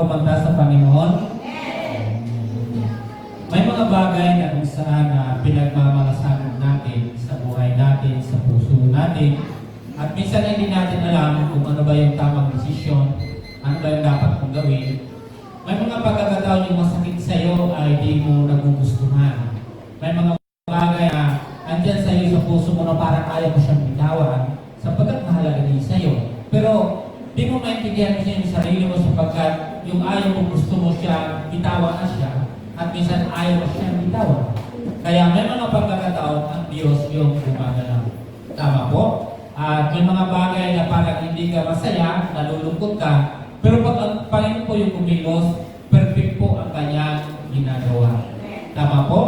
pumunta sa Panginoon? May mga bagay na kung saan pinagmamalasanan natin sa buhay natin, sa puso natin, at minsan hindi natin alam kung ano ba yung tamang desisyon, ano ba yung dapat mong gawin. May mga pagkakataon yung masakit sa iyo ay di mo nagugustuhan. May mga bagay na andyan sa iyo sa puso mo na parang ayaw mo siyang bitawan sapagkat mahalaga din sa iyo. Pero di mo maintindihan kasi yung sarili mo sapagkat yung ayaw mo gusto mo siya, bitawan na siya, at minsan ayaw mo siyang bitawan. Kaya may mga pagkakataon ang Diyos yung gumagalaw. Tama po? At may mga bagay na parang hindi ka masaya, nalulungkot ka, pero pag ang Panginoon po yung kumilos, perfect po ang kanyang ginagawa. Tama po?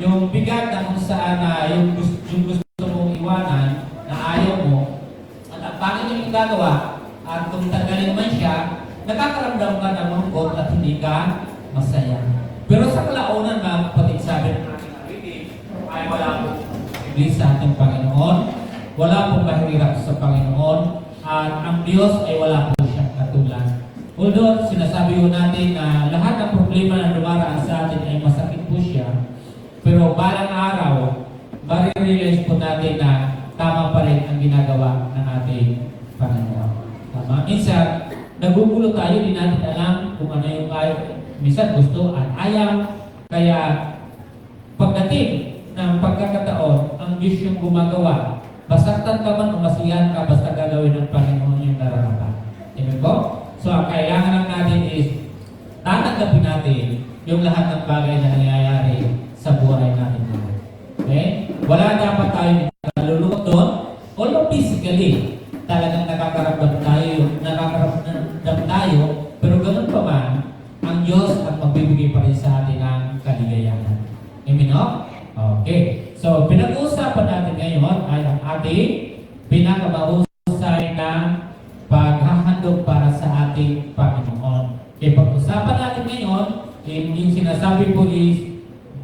Yung bigat na kung saan yung gusto mong iwanan, na ayaw mo, at ang Panginoon yung gagawa, at kung tanggalin man siya, nakakaramdam ka ng lungkot at hindi ka masaya. Pero sa kalaunan, mga kapatid, sabi ng ating aritin, ay wala pong iblis sa ating Panginoon, wala pong mahirap sa Panginoon, at ang Diyos ay wala po siyang katulad. Although, sinasabi ko natin na lahat ng problema na dumaraan sa atin ay masakit po siya, pero balang araw, marirealize po natin na tama pa rin ang ginagawa ng ating Panginoon. Tama? Minsan, nagugulo tayo, di natin alam kung ano yung minsan gusto at ayaw. Kaya, pagdating ng pagkakataon, ang Diyos yung gumagawa. Basaktan ka man o masiyahan ka, basta gagawin ng Panginoon yung nararapat. Amen po? So, ang kailangan lang natin is tatanggapin natin yung lahat ng bagay na nangyayari sa buhay natin. Okay? Wala dapat tayo nalulungkot doon. Although physically, talagang nakakaramdam tayo, pero ganun pa man, ang Diyos at magbibigay pa rin sa atin ng kaligayahan. Amen, no? Okay. So, pinag-uusapan natin ngayon ay ang ating pinakamahusay na paghahandog para sa ating Panginoon. Okay, pag-usapan natin ngayon, yung sinasabi po is,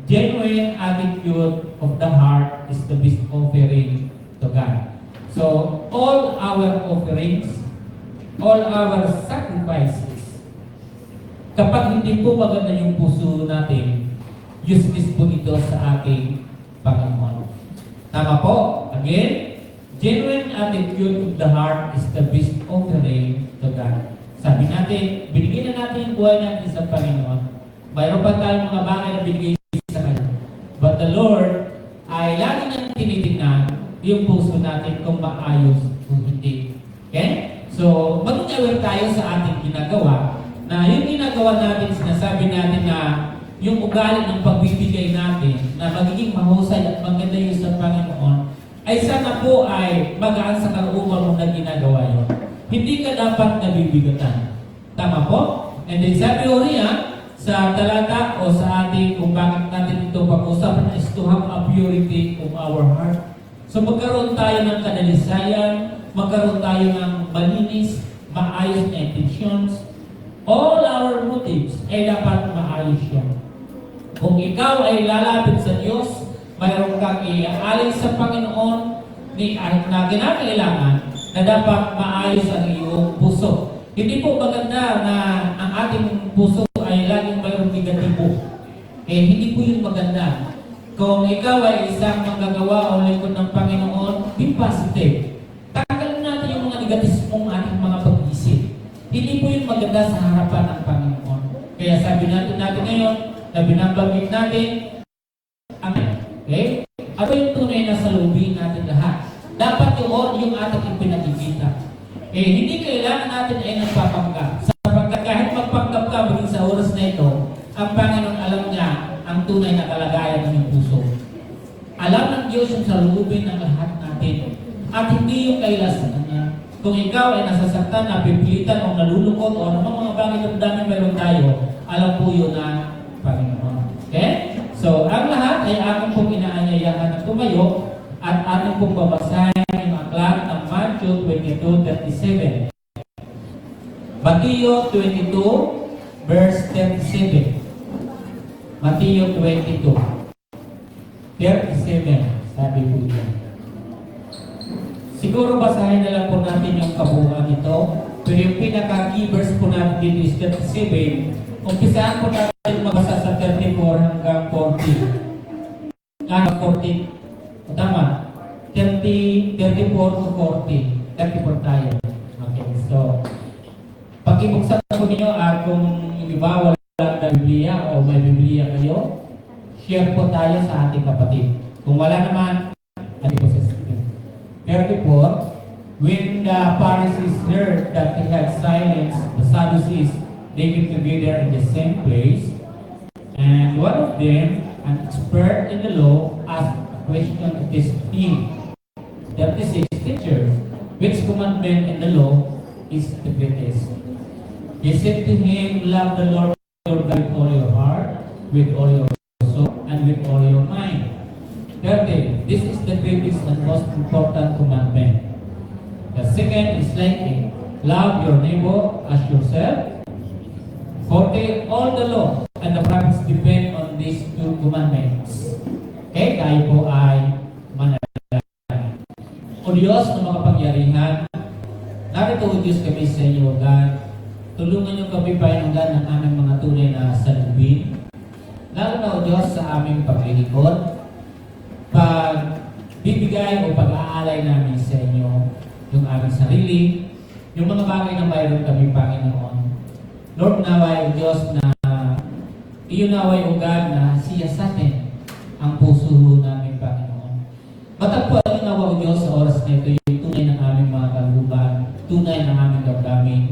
genuine attitude of the heart is the best offering to God. So, all our offerings, all our sacrifices, kapag hindi po maganda yung puso natin, useless po ito sa ating Panginoon. Tama po? Again, genuine attitude of the heart is the best offering to God. Sabi natin, binigyan na natin yung buhay natin sa Panginoon. Mayroon pa tayong mga bagay na binigay sa Kanya. But the Lord ay lagi nang tinitingnan yung puso natin kung maayos o hindi. Okay? So, maging aware tayo sa ating ginagawa na yung ginagawa natin, sinasabi natin na yung ugali ng pagbibigay natin na magiging mahusay at maganda yung sa Panginoon ay sana po ay magaan sa kalooban mo na ginagawa yun. Hindi ka dapat nabibigatan. Tama po? And then sabi ko niya, sa talata o sa ating kung bakit natin ito pag-usapan is to have a purity of our heart. So magkaroon tayo ng kadalisayan, magkaroon tayo ng malinis, maayos na intentions. All our motives ay dapat maayos yan. Kung ikaw ay lalapit sa Diyos, mayroon kang iaalay sa Panginoon na kinakailangan na dapat maayos ang iyong puso. Hindi po maganda na ang ating puso ay laging mayroong negatibo. Hindi po yun maganda. Kung ikaw ay isang manggagawa o lingkod ng Panginoon, be positive. Tanggalin natin yung mga negatismong ating mga pag-isip. Hindi po yun maganda sa harapan ng Panginoon. Kaya sabi natin ngayon, na binabanggit natin, okay? Ano yung tunay na salubin natin lahat? Dapat yung ating ipinagkikita. Hindi kailangan natin ay nagpapanggap. Sapagkat kahit magpanggap ka maging sa oras na ito, ang Panginoon alam niya ang tunay na kalagayan ng iyong puso. Alam ng Diyos yung salubin ng lahat natin. At hindi yung kailasan niya. Kung ikaw ay nasasaktan, napipilitan o nalulungkot o anumang mga bagay na dami meron tayo, alam po yun na Panginoon. Okay? So, ang lahat ay aking pong inaanyayahan na tumayo at ating pong babasahin yung aklat ng Matthew 22:37. Matthew 22, verse 37. Matthew 22, 37. Sabi po niya. Siguro basahin na lang po natin yung kabuuan nito, So yung pinaka-key verse po natin dito is 37. Umpisaan po natin magbasa sa 34 hanggang 40. Hanggang 40. O tama? 34 to 40. 34 tayo. Okay, so pag-ibuksan po ninyo at kung yung iba wala na Biblia o may Biblia kayo, share po tayo sa ating kapatid. Kung wala naman, ano po sa 34, when the Pharisees heard that he had silenced the Sadducees, they came together in the same place, and one of them, an expert in the law, asked a question to this him. 36, teacher, which commandment in the law is the greatest? He said to him, love the Lord your God with all your heart, with all your soul, and with all your mind. 30, this is the greatest and most important commandment. The second is like it. Love your neighbor as yourself. 40, all the law and the prophets depend on these two commandments. Okay, tayo po ay manalangin. O Diyos na makapangyarihan, narito o Diyos kami sa inyo, God. Tulungan niyo kami painunggan ng aming mga tunay na salubin. Lalo na o Diyos sa aming paglilingkod, pagbibigay o pag-aalay namin sa inyo yung aming sarili, yung mga bagay na mayroon kami, Panginoon. Lord, naway o Diyos na iyon naway o God na siya sa atin ang puso namin, Panginoon. Matagpuan nawa o Diyos sa oras na ito yung tunay ng aming mga kalooban, tunay ng aming damdamin,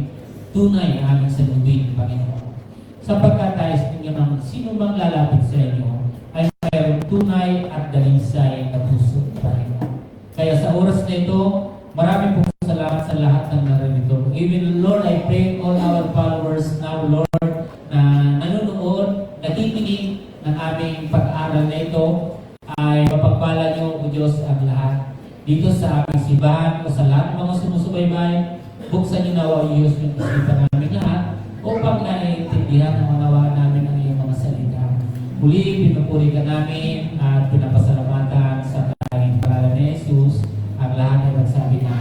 tunay ng aming salubin, Panginoon. Sapagkat tayo sa inyo ng sino mang lalapit sa inyo ay mayroong tunay at dalinsay na puso, Panginoon. Kaya sa oras na ito, maraming po salamat sa lahat ng naririto. Even Lord, I pray all our followers now, Lord, na nanonood, nakikinig ng aming pag-aaral na ito, ay mapagpala niyo, O Diyos, ang lahat. Dito sa aming simbahan, o sa lahat ng mga sumusubaybay, buksan niyo nawa, O Diyos, yung isipan namin lahat, upang naiintindihan ang manawaan namin ang iyong mga salita. Muli, pinupuri ka namin at pinapasalamatan sa tanging pangalan ni Jesus. Ang lahat ay magsabi na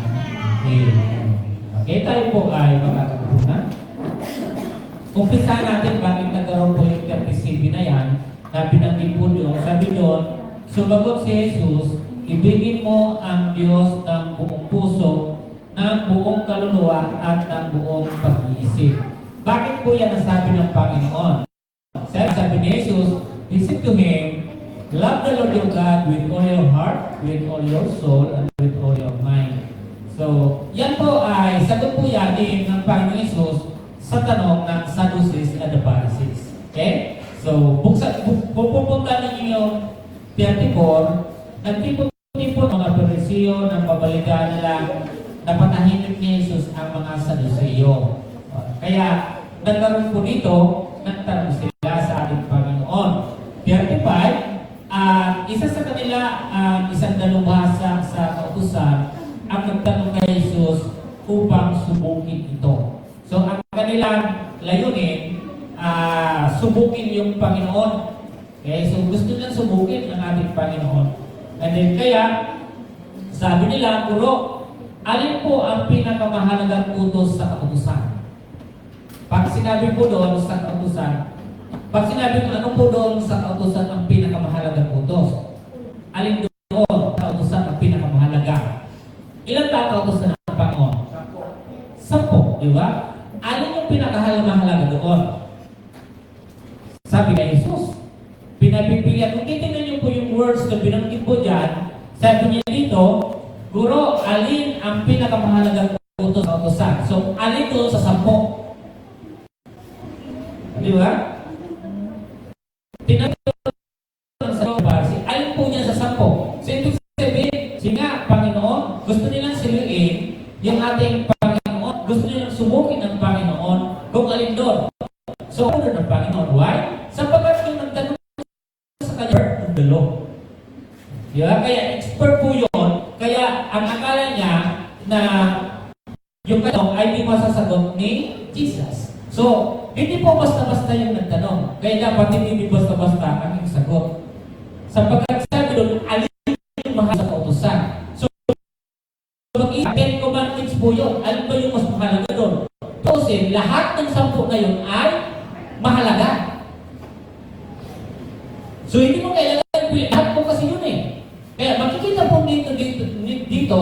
Amen. Okay, tayo po ay makakatunan. Umpisa natin bakit nagkaroon po yung 37 na yan na binanggit po doon. Sabi doon, sumagot si Jesus, ibigin mo ang Diyos ng buong puso, ng buong kaluluwa at ng buong pag-iisip. Bakit po yan ang sabi ng Panginoon? Sabi ni Jesus, he said to him, love the Lord your God with all your heart, with all your soul, and with all your mind. So, yan po ay sagot po yan din ng Panginoon Jesus sa tanong ng Sadducees and the Pharisees. Okay? So, pupunta ninyo yung 34, nagtipon-tipon mga Pariseo ng pabalikan nila na patahimik ni Jesus ang mga Sadduceo. Kaya, nagkaroon po dito, nagtanong sila sa ating Panginoon. 35, isa sa kanila, isang dalubhasa sa kautusan, ang nagtanong kay Jesus upang subukin ito. So, ang kanilang layunin, subukin yung Panginoon. Okay? So, gusto nilang subukin ang ating Panginoon. And then, kaya, sabi nila, Guro, alin po ang pinakamahalagang utos sa kautusan? Pag sinabi po doon sa kautusan, pag sinabi ko ano po doon sa kautusan ang pinakamahalagang utos, alin doon sa kautusan ang pinakamahalaga? Ilan ba kautusan ng Panginoon? 10, di ba? Alin yung pinakamahalaga doon? Sabi ni Jesus, pinapipilian. Kung titignan niyo po yung words na binanggit po dyan, sabi niya dito, Guro, alin ang pinakamahalagang utos sa kautusan? So, alin doon sa 10? Di ba? Tinatawag sa Pharisee, alin po niya sa 10? So, ito sabihin, nga, Panginoon, gusto nilang siluin yung ating Panginoon, gusto nilang subukin ang Panginoon kung alin doon. So, ano ng Panginoon? Why? Sapagkat yung nagtanong sa kanya, ng the law. Di ba? Kaya expert po yun, kaya ang akala niya na yung tanong ay di masasagot ni Jesus. So, hindi po basta-basta yung nagtanong. Kaya dapat hindi basta-basta ang sagot. Sapagkat sabi doon, alin yung mahal sa kautusan. So, mag-10 commandments po yun. Alin ba yung mas mahalaga doon? ngayon ay mahalaga. So hindi mo kailangan lahat po kasi yun eh. Kaya makikita po dito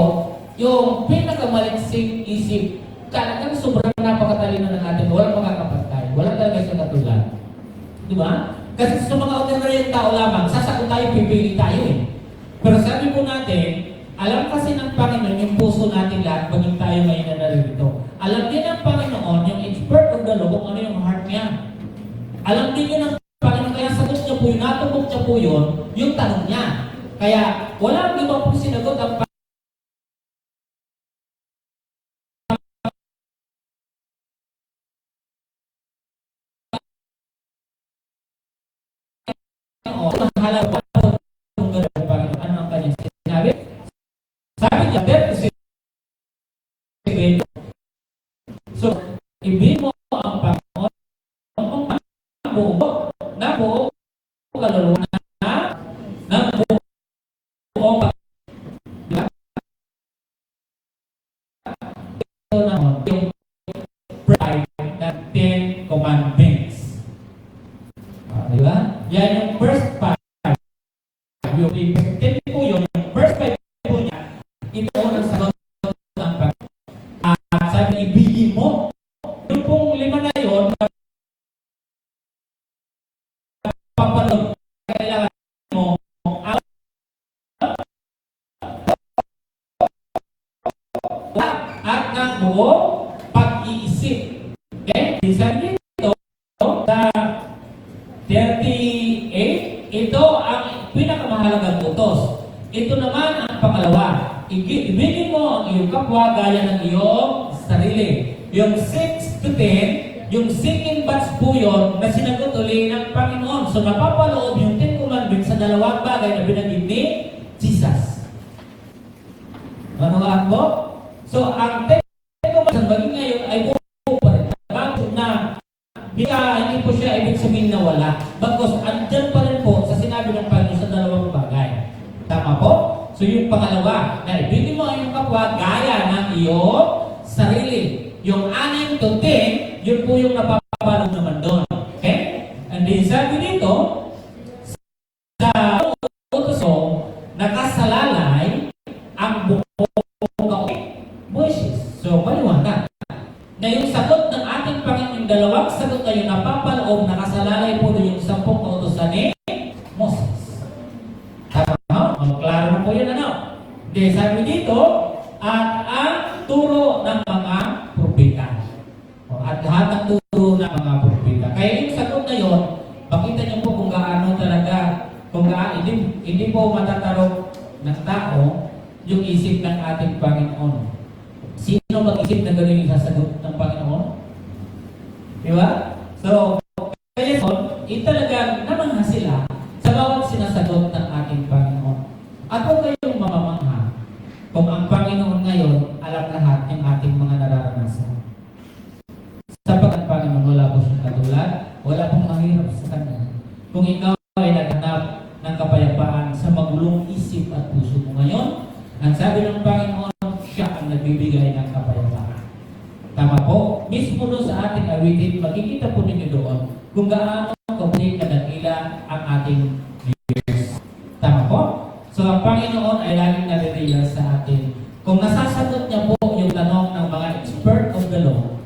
yung pinakamaliksing isip. Talagang sobrang napakatalino ng atin. Walang makakapantay. Wala talaga siya katulad. Di ba? Kasi sa mga ordinaryong tao lamang, sasagot tayo, pipili tayo eh. Pero sabi po natin, alam kasi ng Panginoon yung puso natin lahat, baging tayo ngayon na narito. Alam din ng Panginoon, yung expert of the law, kung ano yung heart niya. Alam din yun ng Panginoon, kaya sagot niya po yun, natubog niya po yun, yung tanong niya. Kaya walang iba po sinagot ang Panginoon. Mahalaga po kung gano'n ang Panginoon. Ano ang kanyang sinabi? Sabi niya, so, ibig mo ang Panginoon na buo kaluluwa na buong ito na yung pride na 10 commandments. Diba? Yan yung first part. Yung first po yun, yung first part po niya, ito ang sagot ng Panginoon. Sabi, ibigin mo. Yung pong 5 na yun, papalog, kailangan mo at ng buong pag-iisip. Okay? Sabi dito, sa 38, ito ang pinakamahalagang utos. Ito naman ang pangalawa. Ibigin mo ang iyong kapwa gaya ng iyong sarili. Yung 6 to 10, yung second batch po yun na sinagot uli ng Panginoon. So napapaloob yung 10 commandments sa dalawang bagay na binanggit ni Jesus. Ano nga po? So ang 10 commandments maging ngayon ay buo pa rin. Na hindi po siya ibig sabihin na wala. Bagkus, andyan pa rin po sa sinabi ng Panginoon sa dalawang bagay. Tama po? So yung pangalawa, na ibigin mo ang iyong kapwa gaya ng iyong sarili. Yung 6 to 10, yun po yung napapalog naman doon. Okay? And then sabi dito, sa utos mo, nakasalalay ang buong voices. So, maliwanag. Na yung sagot ng ating Panginoon, yung dalawang sagot na yung napapaloob, nakasalalay po doon yung 10 kautosan ni Moses. Tama? Klaro na po yun, ano? Hindi, sabi dito, at ang turo ng mga propeta. At lahat ng turo ng mga propeta. Kaya yung sagot na yun, makita niyo po kung gaano talaga, kung gaano, hindi po matatarok ng tao yung isip ng ating Panginoon. Sino mag-isip na gano'n yung sasagot ng Panginoon? Di ba? So, kaya talagang namangha sila sa bawat sinasagot ng ating Panginoon. At kung kayong mamamangha, kung ang Panginoon ngayon alam lahat ng ating mga nararanasan. Sapagkat ang Panginoon wala po siyang katulad, wala pong mahirap sa Kanya. Kung ikaw ay naghanap ng kapayapaan sa magulong isip at puso mo ngayon, ang sabi ng Panginoon, siya ang nagbibigay ng kapayapaan. Tama po? Mismo doon sa ating awitin, makikita po ninyo doon kung gaano complete na dakila ang ating Diyos. Tama po? So ang Panginoon ay laging nare-real sa atin. Kung nasasagot niya po yung tanong ng mga expert of the law,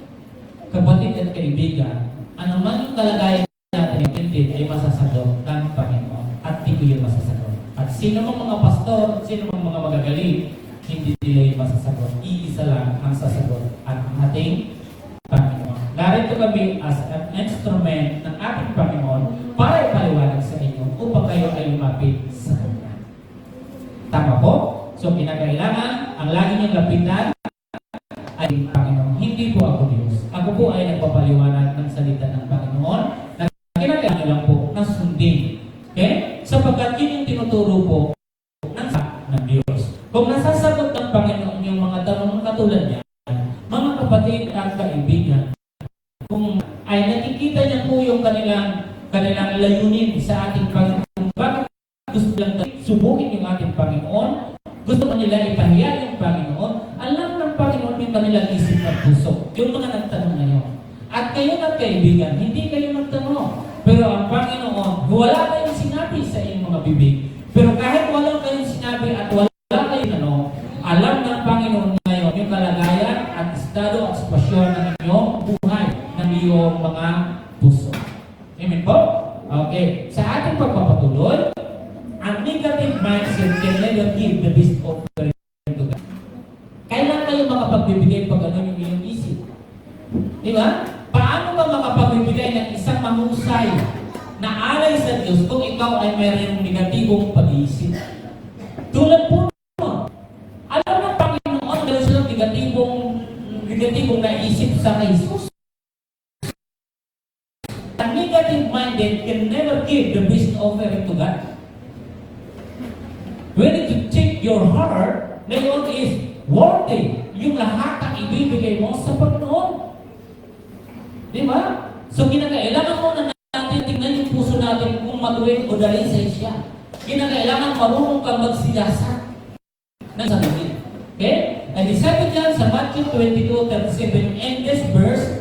kapatid at kaibigan, ano man yung kalagayan natin, hindi ay masasagot ng Panginoon. At di ko yung masasagot. At sino mang mga pastor, sino mang mga magagaling, hindi nila yung masasagot. Iisa lang ang sasagot at ang ating Panginoon. Narito kami as an instrument ng ating Panginoon para ipaliwanag sa inyo upang kayo ay lumapit sa Kanya. Tama po? So, kinakailangan, ang lagi niyong lapitan ay Panginoon. Hindi po ako Diyos. Ako po ay nagpapaliwanag ng salita ng Panginoon na kinakailangan lang po na sundin. Okay? Sapagkat yun yung tinuturo po ng Diyos. Kung nasasagot ng Panginoon yung mga tanong katulad niya, mga kapatid at kaibigan, kung ay nakikita niya po yung kanilang layunin sa ating Panginoon, bakit gusto lang subukin yung ating Panginoon, gusto nila ipahiya yung Panginoon, alam ng Panginoon yung kanilang isip at puso. Yung mga nagtanong ngayon. At At kayo na kaibigan, hindi kayo nagtanong. Pero ang Panginoon, wala kayong sinabi sa inyong mga bibig. Pero kahit wala kayong sinabi at wala kayong alam ng Panginoon ngayon yung kalagayan at estado at sitwasyon ng inyong buhay, ng iyong mga puso. Amen po? Okay. Sa ating pagpapatuloy, ang negative mindset can never give the best offering to God. Kailan kayo makapagbibigay pag ano yung iyong isip? Di ba? Paano ka makapagbibigay ng isang mahusay na alay sa Diyos kung ikaw ay mayroong negatibong pag-iisip? Tulad po nun, alam ng Panginoon dahil silang negatibong naisip sa Jesus. A negative-minded can never give the best offering to God. We need to check your heart ngayon is worthy yung lahat ang ibibigay mo sa Panginoon. Di ba? So, kinakailangan mo na natin tingnan yung puso natin kung matuwid o dalisay siya. Kinakailangan marunong kang magsiyasa ng sarili. Okay? And sabi diyan sa Matthew 22:37, in this verse,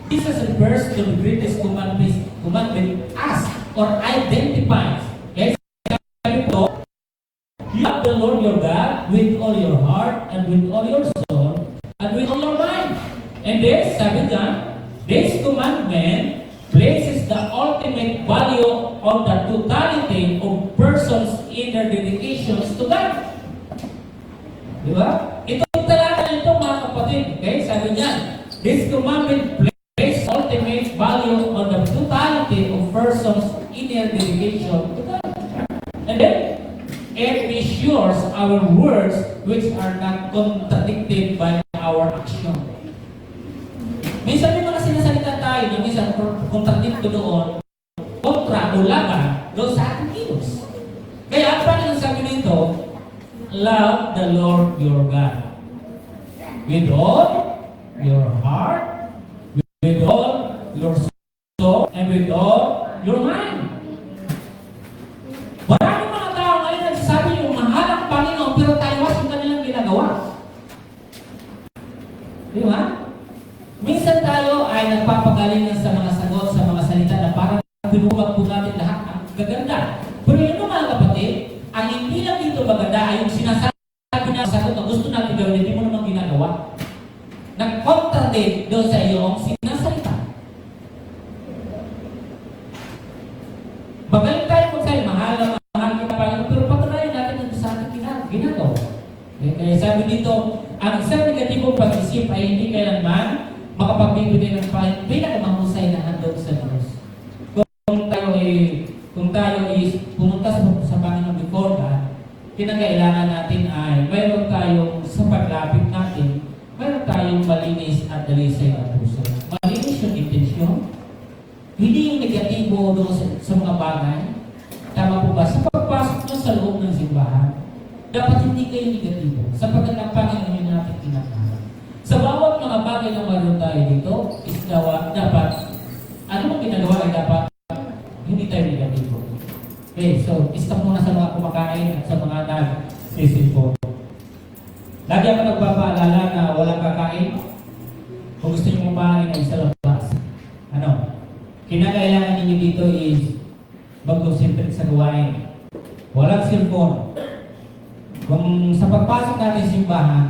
Jesus refers to the greatest commandment as or identifies. Okay? Sabi po, love the Lord your God with all your heart and with all your soul and with all your mind. And this, sabi diyan, this commandment places the ultimate value on the totality of persons in their dedications to God. Di ba? Itong talata na ito, mga kapatid, okay? Sabi niya, this commandment places ultimate value on the totality of persons in their dedication to God. And then, it ensures our words which are not contradicted by our action. Minsan may mga sinasalita tayo na minsan kontradikto doon, kontra o laban doon sa ating kilos. Kaya ang Panginoon sabi nito, love the Lord your God with all your heart, with all your soul, and with all your mind. Maraming mga tao ngayon nagsasabi yung mahal ang Panginoon pero taywas yung kanilang ginagawa. Di ba? Minsan tayo ay nagpapagaling sa mga sagot, sa mga salita na parang binubag po natin lahat ang gaganda. Pero yun mga kapatid, ang hindi lang dito maganda ay yung sinasabi na sagot na gusto natin gawin, hindi mo naman ginagawa. Nag-contradict doon sa iyong sinasalita. Magaling tayo kung sa'yo, mahal kita Panginoon, pero patunayan natin ang sa ating ginagawa. Kaya sabi dito, ang isang negatibong pag-isip ay hindi kailanman makapagbibigay ng pinakamahusay na handog sa Diyos. Kung tayo is pumunta sa Panginoon before God, kinakailangan natin ay mayroon tayong sa paglapit natin, mayroon tayong malinis at dalisay na puso. Malinis yung intensyon, hindi yung negatibo doon sa mga bagay. Tama po ba? Sa pagpasok nyo sa loob ng simbahan, dapat hindi kayo negatibo sapagkat ang Panginoon yung natin kinakailangan. Sa bawat mga bagay na mayroon tayo dito, is dapat, ano mang ginagawa ay dapat, hindi tayo negatibo. Okay, so, stop muna sa mga kumakain at sa mga nag-sisilpo. Lagi ako nagpapaalala na walang kakain. Kung gusto nyo kumain ay sa labas. Kinakailangan ninyo dito is mag-concentrate sa gawain. Walang cellphone. Kung sa pagpasok natin sa simbahan,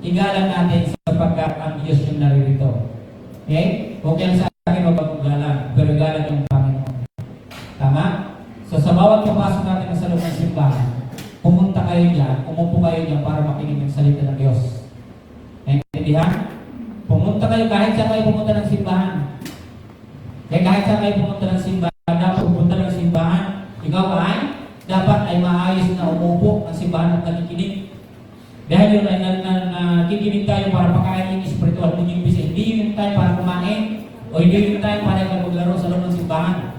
igalang natin sapagkat ang Diyos yung naririto. Okay? Huwag yan sa akin magpapagalang, pero igalang yung Panginoon. Tama? So sa bawat papasok natin sa loob ng simbahan, pumunta kayo dyan, umupo kayo dyan para makinig ng salita ng Diyos. Naintindihan? Pumunta kayo kahit saan kayo pumunta ng simbahan. Kaya kahit saan kayo pumunta ng simbahan, dapat pumunta ng simbahan, ikaw ay dapat ay maayos na umupo ang simbahan at nakikinig. Dahil yun ay nakikinig tayo para pakain yung spiritual mo yung bisa. Hindi yung tayo para kumain o hindi yung tayo para maglaro sa loob ng simbahan.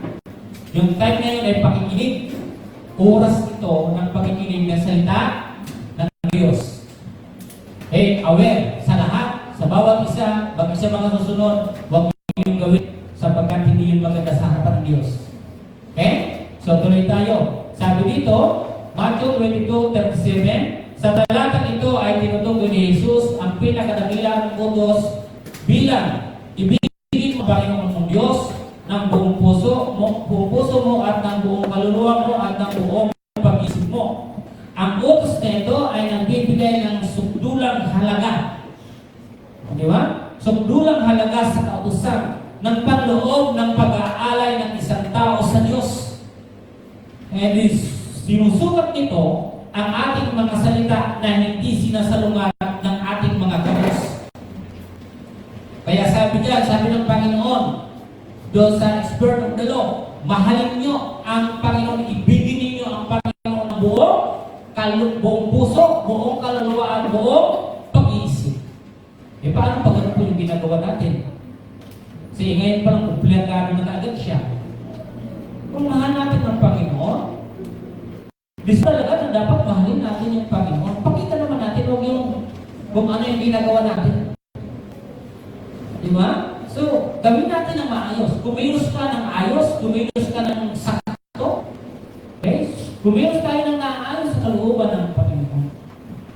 Yung time na yun ay pakikinig. Oras ito ng pakikinig ng salita ng Diyos. Aware sa lahat, sa bawat isa, mag-isa mga susunod, huwag yung gawin sapagkat hindi yun maganda sa harapan ng Diyos. Okay? So tuloy tayo. Sabi dito, Matthew 22:37, sa talatang ito ay tinutukoy ni Jesus ang pinakadakilang utos bilang ibigin mo Panginoon mong Diyos ng buong puso mo at ng buong kaluluwa mo at ng buong pag-isip mo. Ang utos na ito ay nagbibigay ng sukdulang halaga. Di ba? Sukdulang halaga sa kautusan ng panloob ng pag-aalay ng isang tao sa Diyos. And sinusukat nito ang ating mga salita na hindi sinasalungat ng ating mga gabos. Kaya sabi ng Panginoon, doon sa expert of the law, mahalin nyo ang Panginoon, ibigin ninyo ang Panginoon ng buong puso, buong kaluluwa at buong pag-iisip. Paano pag ano po yung ginagawa natin? Kasi ngayon palang komplikado na agad siya. Kung mahal natin ang Panginoon, dis talaga na dapat mahalin natin yung Panginoon. Pakita naman natin kung ano yung ginagawa natin. Di ba? So, gawin natin ng maayos. Kumilos ka ng ayos, kumilos ka ng sakto. Okay? Kumilos tayo ng naayos sa kalooban ng Panginoon.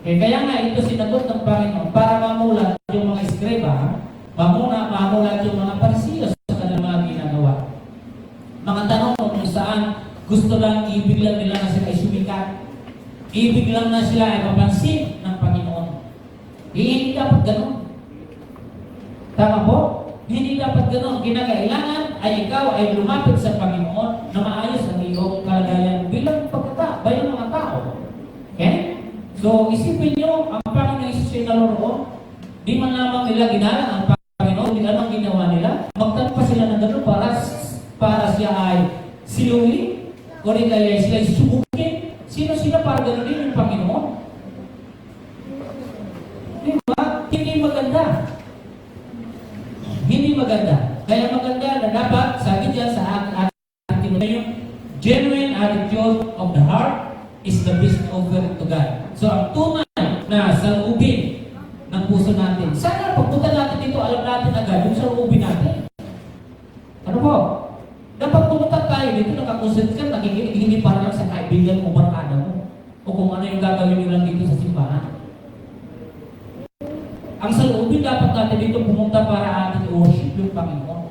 Okay, kaya nga ito sinagot ng Panginoon para mamulat yung mga eskreba, mamulat yung mga Parisiyo sa kanilang mga ginagawa. Mga tanong kung saan gusto lang, ibig lang nila na sila ay sumikat. Ibig lang na sila ay mapansin ng Panginoon. Hindi dapat ganun. Tama po? Hindi dapat ganun. Kinakailangan ay ikaw ay lumapit sa Panginoon na maayos ang iyong kalagayan bilang mga tao. Okay? So, isipin nyo, ang Panginoon Isus ay naroroon. Di man lamang nila ginala ang Panginoon, di anong ginawa nila. Magtanong pa sila ng gano'n para siya ay silungin o di kaya sila ay subukin. Sino sila para gano'n din yung Panginoon? Di ba? Hindi maganda. Hindi maganda. Kaya maganda na dapat, sabi diyan sa ating yung genuine attitude of the heart is the best offering to God. So, ang tunay na salubin ng puso natin. Sana pagpunta natin dito, alam natin agad yung salubin natin. Ano po? Dapat pumunta tayo dito, nakakonsentrate ka, nakikinig, hindi para lang sa kaibigan mo, barkada mo. O kung ano yung gagawin nyo lang dito sa simbahan. Ang salubin dapat natin dito pumunta para ating worship yung Panginoon.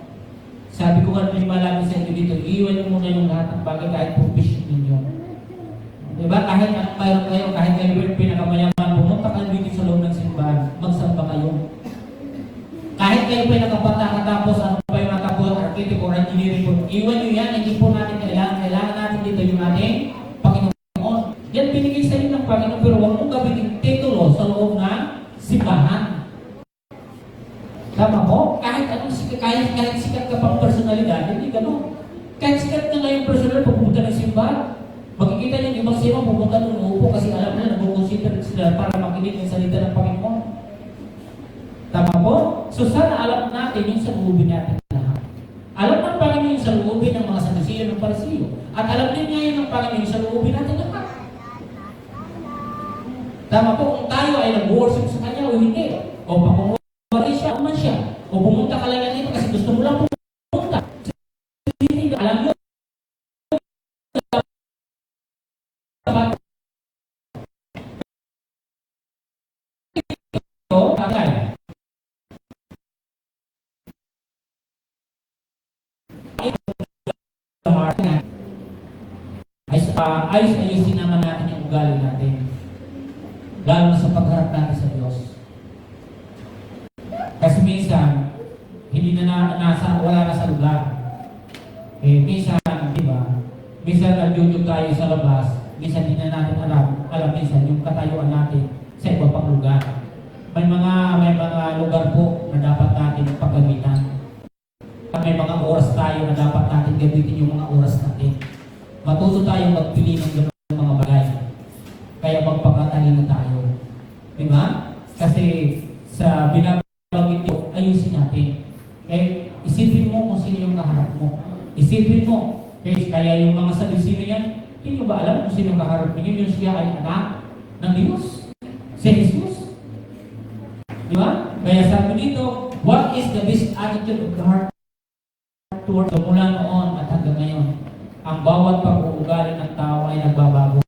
Sabi ko nga malami sa inyo dito, iwan nyo muna yung lahat ng bagay kahit profession ninyo. Diba? Kahit anong mayroon kayo, kahit kayo pinakamayaman, pumunta kayo dito sa loob ng simbahan, magsamba kayo. Kahit kayo pinakapata-katapos, ano pa yung natapos, architect or engineering po, iwan nyo yan, hindi po natin kailangan natin dito yung ating Panginoon. Yan binigay sa inyo ng Panginoon, pero huwag mong gamitin titulo sa loob ng simbahan. Tama po? Kahit sikat ka pang personalidad, hindi gano'n. Kahit sikat ka ngayong personal, pupunta ng simbahan. Makikita niyo yung ibang sino pupunta ng uupo kasi alam na nag-consider sila para makinig ng salita ng Panginoon. Tama po? So sana alam natin yung salubin natin lahat. Alam ng Panginoon yung salubin ng mga Saduceo ng Parisiyo. At alam din niya yung Panginoon yung salubin natin lahat. Tama po, kung tayo ay nag-worship sa Kanya o hindi. O pakumari siya o man siya. O pumunta ka lang yan dito kasi gusto mo lang pumunta. Hindi, alam mo, ayos-ayusin naman natin yung ugali natin. Lalo sa pagharap natin sa Diyos. Kasi minsan, hindi wala na sa lugar. Minsan, di ba? Minsan nag-YouTube tayo sa labas, minsan hindi na natin alam minsan yung katayuan natin sa iba pang lugar. May mga lugar po na dapat natin paggamitan. May mga oras tayo na dapat natin gamitin yung mga oras natin. Matuto tayong magpili ng mga bagay. Kaya magpakatalino tayo. Diba? Kasi sa binabanggit ito, ayusin natin. Isipin mo kung sino yung kaharap mo. Isipin mo. Kaya yung mga Saduceo yan, hindi ba alam kung sino yung kaharap ninyo? Yung siya ay anak ng Diyos. Si Jesus. Diba? Kaya sabi dito, what is the best attitude of the heart toward mula noon at hanggang ngayon? Ang bawat pag-uugali ng tao ay nagbabago.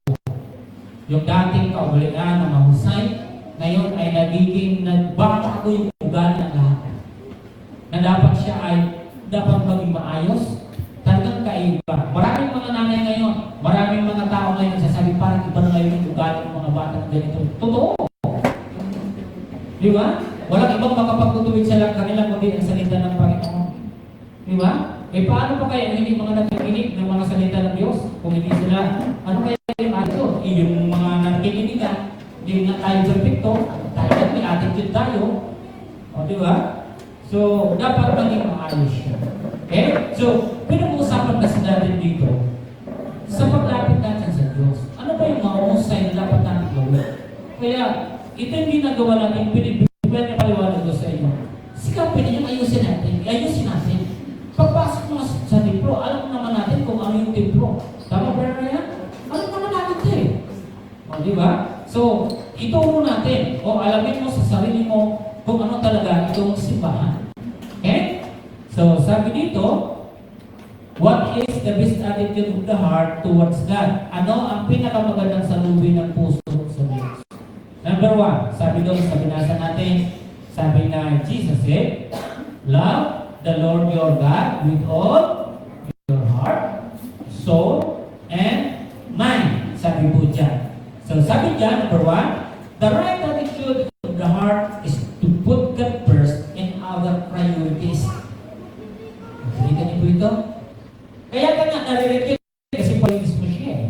Yung dating kaugalian na mahusay, ngayon ay nagiging nagbabago yung ugali ng lahat. Na dapat siya ay Maraming mga nanay ngayon, maraming mga tao ngayon nagsasabi parang iba na ngayon yung ugali ng mga batang ganito. Totoo. Di ba? Walang ibang makapagtutuwid sa kanilang kundi ang salita ng Panginoon. Di ba? Eh paano pa kaya hindi mga nakikinig ng mga salita ng Diyos? Kung hindi sila, ano kaya yung attitude? Yung mga nakikinig na, hindi na tayo perfecto, tayo may attitude tayo. O, di ba? So, dapat maging maayos siya. Okay? So, pinag-uusapan kasi natin dito sa paglapit natin sa Diyos. Ano ba yung mga usay na dapat natin gawin? Kaya, ito yung ginagawa natin, pwede paliwanag ko sa inyo. Sikapin niyo, ayusin natin. Pagpasok mo sa templo, alam naman natin kung ano yung templo. Tama ba na yan? Alam naman natin ito eh. O, di ba? So, ituro natin, o alamin mo sa sarili mo kung ano talaga itong simbahan. Okay? So, sabi dito, what is the best attitude of the heart towards God? Ano ang pinakamagandang salubin ng puso sa Diyos? Number 1, sabi doon sa binasa natin, sabi na Jesus said, love the Lord your God with all your heart, soul, and mind. Sabi po dyan. So, sabi dyan, number 1, the right attitude of the heart is to put God first in our priorities. Nakikita niyo po ito? Kaya ka nga nare-repeat kasi priorities mo siya eh.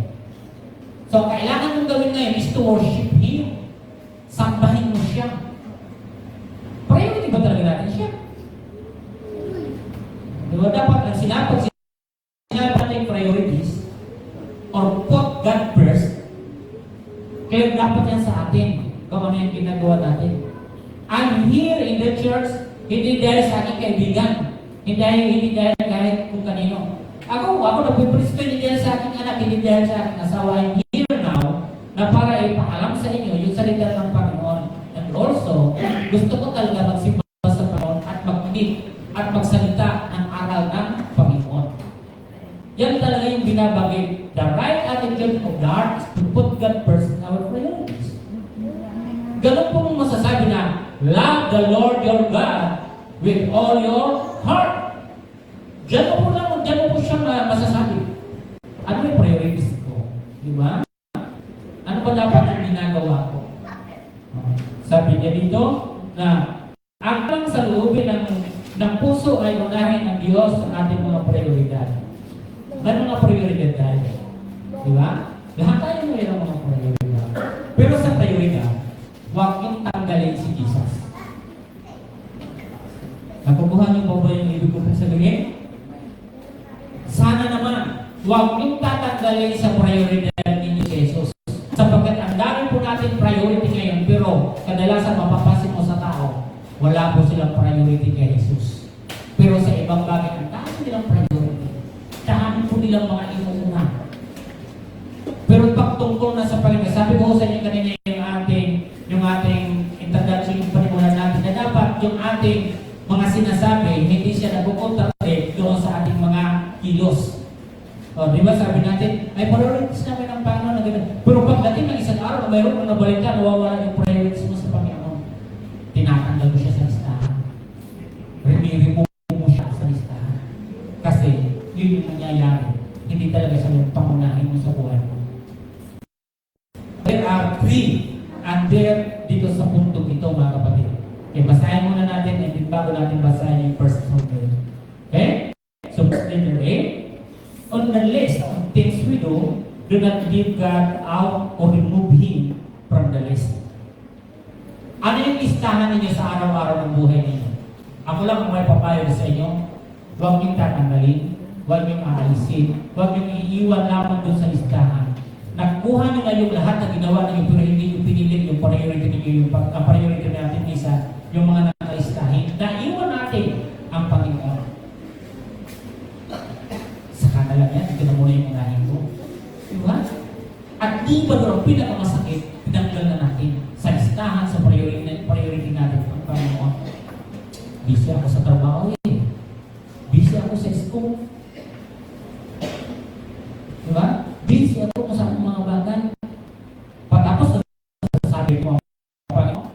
So, kailangan mong gawin ngayon is to worship Him. Sambahin mo siya. Priority ba talaga natin siya? Diba dapat ang sinabi natin priorities or put God first, kaya dapat yan sa atin kung ano yung ginagawa natin. I'm here in the church, hindi dahil sa aking kaibigan, hindi dahil kahit kung kanino. Ako nagpipresto hindi dahil sa aking anak, hindi dahil sa aking asawa. I'm here now na para ipaalam sa inyo yung salita ng Panginoon. And also, gusto ko talaga magsimba sa Panginoon at mag-meet at magsalita ng aral ng Panginoon. Yan talaga yung binabagay. The right attitude of the heart is to put God first in our priorities. Ganun po mong masasabi na, love the Lord your God with all your heart. Diyan mo po siyang masasabi. Ano yung priorities ko? Di ba? Ano ba dapat yung ginagawa ko? Sabi niya dito na ang sa loobin ng puso ay unahin ng Diyos ang ating mga prioridad. May mga prioridad tayo. Di ba? Lahat tayo mayroon mga prioridad. Pero sa prioridad, huwag yung tanggalin si Jesus. Nakukuha niyo po ba yung ibig ko sabihin? Sana naman, huwag yung tatanggalin sa prioridad ninyo si Jesus. Sapagkat ang dami po natin priority ngayon, pero kadalasan mapapasin mo sa tao, wala po silang priority kay Jesus. Pero sa ibang bagay, ang dami nilang priority. Dami po nilang mga inuuna. Pero pag tungkol na sa Panginoon, sabi ko sa inyo kanina yung ating introduction, yung panimulan natin, na dapat yung ating mga sinasabi, hindi siya nagkukontradict doon sa ating mga kilos. O, di ba sabi natin, ay priorities namin ng Panginoon na gano'n. Pero pagdating ng isang araw, mayroon kang nabalita, nawawala yung priorities mo sa Panginoon. Tinatanggal mo siya sa listahan. Remove mo siya sa listahan. Kasi, yun yung nangyayari. Hindi talaga siya yung pangunahin mo sa buhay mo. There are three under dito sa puntong ito, mga kapatid. Okay, basahin muna natin and bago natin basahin yung first chapter. Okay? So, letter A. On the list of things we do not leave God out or remove Him from the list. Ano yung listahan ninyo sa araw-araw ng buhay ninyo? Ako lang ang may papayo sa inyo. Huwag niyong tatanggalin, huwag niyong aalisin, huwag niyong iiwan lamang doon sa listahan. Nakuha niyo na yung lahat na ginawa ninyo pero hindi yung pinilit yung priority ninyo, yung priority natin isa, yung mga nakalistahin. Naiwan natin ang Panginoon. Saka na lang yan, ito na muna yung unahin ko. Diba? At di ba doon ang pinakamasakit, tinanggal na natin sa listahan, sa priority natin ang Panginoon. Busy ako sa trabaho eh. Busy ako sa school. Diba? Busy ako sa mga bagay. Patapos sabi ko, Panginoon,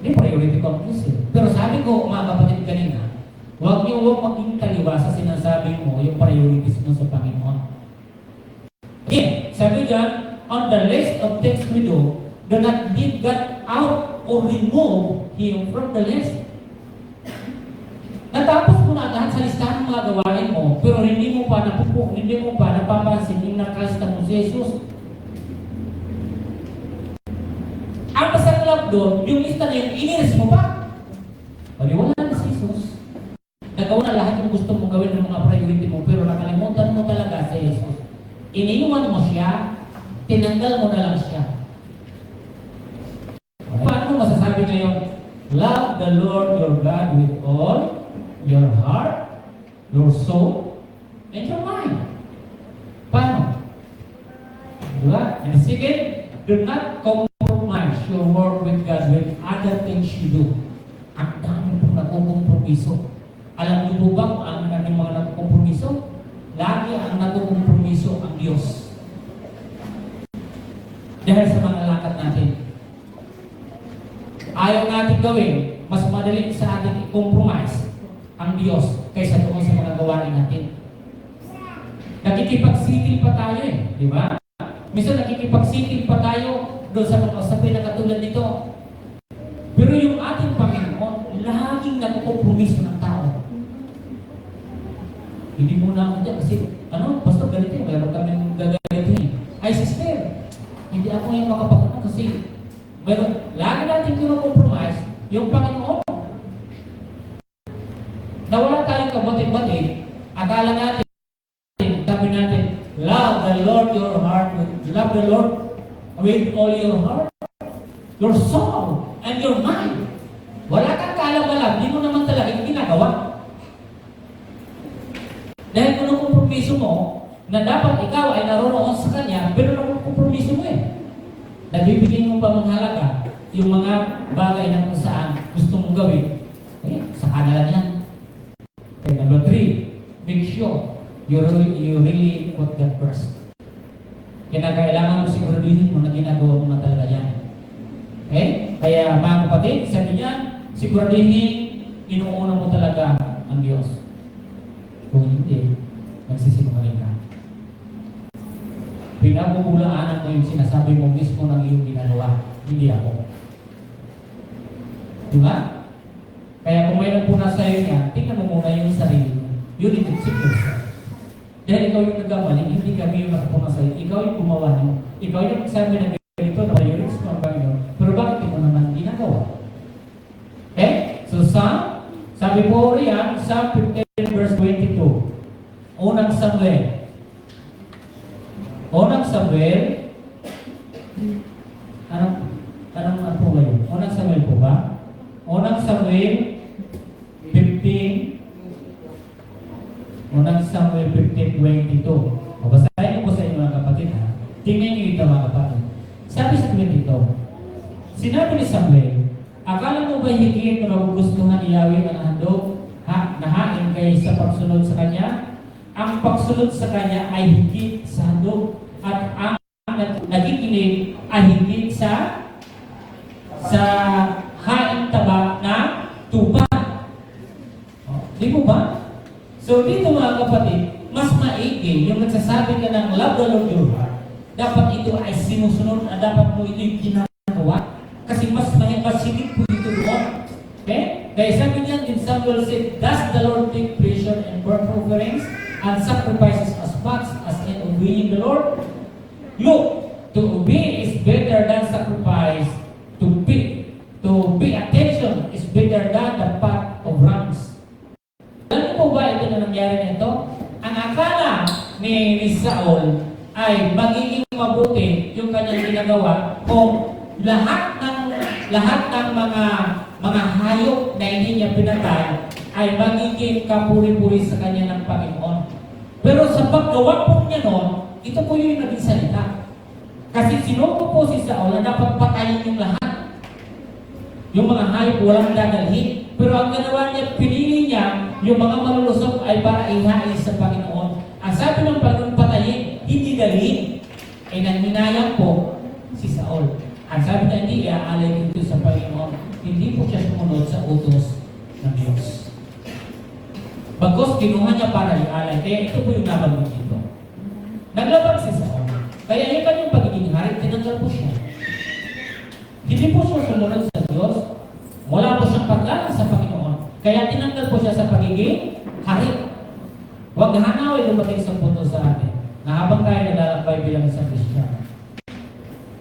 hindi priority ko ang Diyos eh. Pero sabi ko, mga kapatid kanina, Huwag maging taliwa sa sinasabi mo, yung priorities mo sa Panginoon. Okay, sabi dyan, on the list of things we do not leave God out or remove Him from the list. Natapos mo na lahat sa listahan ng mga gawain mo, pero hindi mo pa napapansin yung nakalista mo si Jesus. Ang masaklap doon, yung lista na yung iniris mo pa. Wala na si Jesus. Nagawa na lahat yung gusto mong gawin ng mga priority mo, pero nakalimutan mo talaga si Jesus. Iniwan mo siya, tinanggal mo na lang siya. Paano mo masasabi ngayon, love the Lord your God with all your heart, your soul, and your mind? Paano? Diba? And second, do not compromise your work with God with other things you do. Ang dami pong nagkukompromiso. Alam niyo po ba kung ang natin mga nagkukompromiso? Lagi ang nagkukompromiso ang Diyos. Dahil sa mga lakad natin. Ayaw natin gawin, mas madali sa atin i-compromise ang Diyos kaysa doon sa mga gawain natin. Nakikipagsitil pa tayo di ba? Minsan nakikipagsitil pa tayo doon sa mga usapin na katulad nito. Pero yung ating Panginoon, laging nagkukompromiso ng tao. Hindi muna ako dyan kasi, pastor, ganito yung mayroon kami gagalitin. Ay, sister, hindi ako yung makapagano kasi lagi natin kinukompromise yung Panginoon. Nawala tayong kabatid-batid, akala natin, sabi natin, love the Lord your heart, love the Lord with all your heart, your soul, and your mind. Wala kang kaalam-alam, hindi mo naman talaga yung ginagawa. Dahil kung kompromiso mo, na dapat ikaw ay naroon sa Kanya, pero kompromiso mo nabibigyan mo pa ng halaga yung mga bagay na kung saan gusto mong gawin. Sa kanila yan. Okay, number 3, make sure you really put God first. Kailangan mo siguraduhin mo na ginagawa mo na talaga yan. Okay? Kaya mga kapatid, sabi niyan, siguraduhin, inuuna mo talaga ang Diyos. Kung hindi, magsisinungaling ka. Pinagmumulaanan mo yung sinasabi mo mismo ng iyong ginagawa, hindi ako. Diba? Kaya kung mayroon po na sa'yo niya, tingnan mo muna yung sarili mo. You need to check yourself. Dahil ikaw yung nagkamali, hindi kami yung nakapuna sa'yo. Ikaw yung gumawa niyo. Ikaw yung sabi na ganito na yung risk mo ang Panginoon. Pero bakit mo naman ginagawa? Okay? So, sabi po riyan, Psalm 15 verse 22. Unang Samuel. Anong po ngayon? Unang Samuel po ba? Unang Samuel 15. Unang Samuel 15:22. Babasahin ko po sa inyo mga kapatid Tingnan niyo ito mga kapatid. Sabi sa 22, sinabi ni Samuel, akala mo ba higit na magugustuhan ni Yahweh ang handog na hain kaysa pagsunod sa Kanya? Ang pagsunod sa Kanya ay higit sa handog at ang nagiginig ay higit sa hain taba na tupa. Di mo ba? So dito mga kapatid, mas maigi yung nagsasabi ka ng love the Lord your heart. Dapat ito ay sinusunod at dapat mo ito yung ginagawa. Kasi mas higit po ito doon. Okay? Kaya sabi niyan in Samuel said, does the Lord take pleasure in burnt offerings and sacrifices as much as in obeying the Lord? Look, to obey is better than sacrifice. To pay attention is better than the fat of rams. Alam mo ba ito na nangyari nito? Ang akala ni Saul ay magiging mabuti yung kanyang ginagawa kung lahat ng mga hayop na hindi niya pinatay ay magiging kapuri-puri sa kanya ng Panginoon. Pero sa paggawa po niya noon, ito po yung naging salita. Kasi sinuko po si Saul na dapat patayin yung lahat. Yung mga hayop walang dadalhin. Pero ang ginawa niya, pinili niya yung mga malulusog ay para ihain sa Panginoon. Ang sabi ng Panginoon patayin, hindi dalhin. Ay nanghinayang po si Saul. Ang sabi niya, hindi iaalay dito sa Panginoon. Hindi po siya sumunod sa utos ng Diyos. Bagos kinuha niya para ialay. Kaya ito po yung nabanggit dito. Naglabag si Saul. Kaya yung kanyang pagiging hari, tinanggal po siya. Hindi po siya sumunod sa Diyos. Wala po siyang paggalang sa Panginoon. Kaya tinanggal po siya sa pagiging hari. Huwag hanawin dumating sa punto sa atin na habang tayo naglalakbay bilang isang Kristiyan,